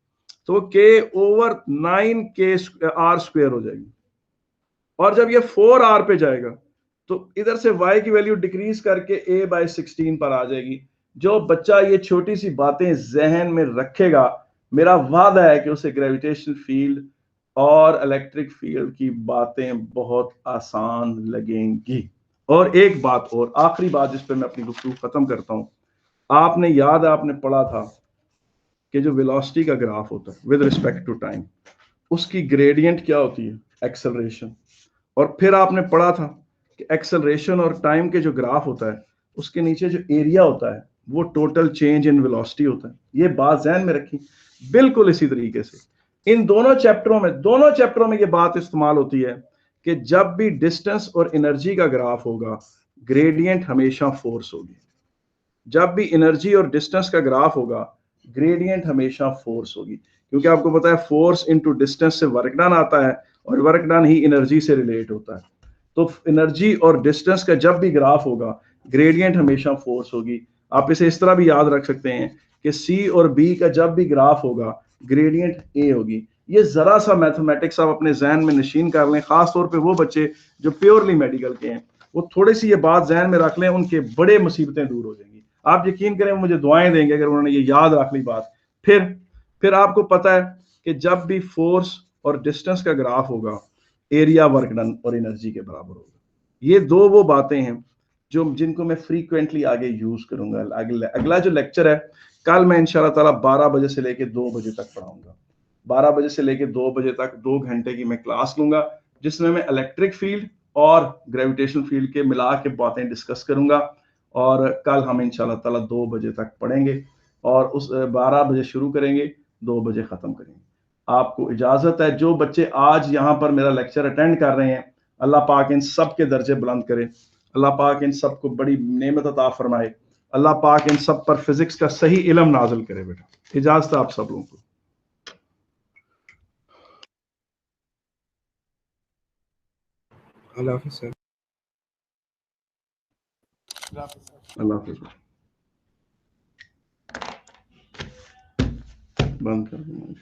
तो k/9 स्क्वायर हो जाएगी, और जब ये 4r पे जाएगा तो इधर से y की वैल्यू डिक्रीज करके a/16 पर आ जाएगी। जो बच्चा ये छोटी सी बातें जहन में रखेगा, मेरा वादा है कि उसे ग्रेविटेशनल फील्ड और इलेक्ट्रिक फील्ड की बातें बहुत आसान लगेंगी। और एक बात और, आखिरी बात जिस पर मैं अपनी गुफ्तगू खत्म करता हूं, आपने याद, आपने पढ़ा था कि जो वेलोसिटी का ग्राफ होता है विद रिस्पेक्ट टू टाइम, उसकी ग्रेडियंट क्या होती है? एक्सेलरेशन। और फिर आपने पढ़ा था कि एक्सेलरेशन और टाइम के जो ग्राफ होता है उसके नीचे जो एरिया होता है वो टोटल चेंज इन वेलोसिटी होता है। ये बात ध्यान में रखी। बिल्कुल इसी तरीके से इन दोनों चैप्टरों में ये बात इस्तेमाल होती है कि जब भी डिस्टेंस और एनर्जी का ग्राफ होगा, ग्रेडियंट हमेशा फोर्स होगी। जब भी एनर्जी और डिस्टेंस का ग्राफ होगा, ग्रेडियंट हमेशा फोर्स होगी, क्योंकि आपको पता है फोर्स इनटू डिस्टेंस से वर्क डन आता है, और वर्क डन ही एनर्जी से रिलेट होता है। तो एनर्जी और डिस्टेंस का जब भी ग्राफ होगा, ग्रेडियंट हमेशा फोर्स होगी। आप इसे इस तरह भी याद रख सकते हैं कि सी और बी का जब भी ग्राफ होगा, ग्रेडियंट ए होगी। ये जरा सा मैथमेटिक्स आप अपने जहन में नशीन कर लें, खासतौर पे वो बच्चे जो प्योरली मेडिकल के हैं, वो थोड़ी सी ये बात जहन में रख लें, उनके बड़े मुसीबतें दूर हो जाएंगी। आप यकीन करें, मुझे दुआएं देंगे अगर उन्होंने ये याद रख ली बात। फिर आपको पता है कि जब भी फोर्स और डिस्टेंस का ग्राफ होगा, एरिया वर्क डन और एनर्जी के बराबर होगा। ये दो वो बातें हैं जिनको मैं फ्रीक्वेंटली आगे यूज करूंगा। अगला जो लेक्चर है कल मैं इंशाल्लाह ताला 12 बजे से लेके 2 बजे तक पढ़ाऊंगा। 12 बजे से लेके 2 बजे तक 2 घंटे की मैं क्लास लूंगा, जिसमें मैं इलेक्ट्रिक फील्ड और ग्रेविटेशनल फील्ड के मिला के बातें डिस्कस करूंगा। और कल हम इंशाल्लाह ताला 2 बजे तक पढ़ेंगे, और उस 12 बजे शुरू करेंगे, 2 बजे खत्म करेंगे। आपको इजाजत है। जो बच्चे आज यहाँ पर मेरा लेक्चर अटेंड कर रहे हैं, अल्लाह पाक इन सब के दर्जे बुलंद करे। अल्लाह पाक इन सबको बड़ी नेमत अता फरमाए। अल्लाह पाक इन सब पर फिजिक्स का सही इल्म नाजिल करे। बेटा इजाजत है आप सब लोगों को। अल्लाह हाफिज़ सर। अल्लाह हाफिज़। बंद कर दो।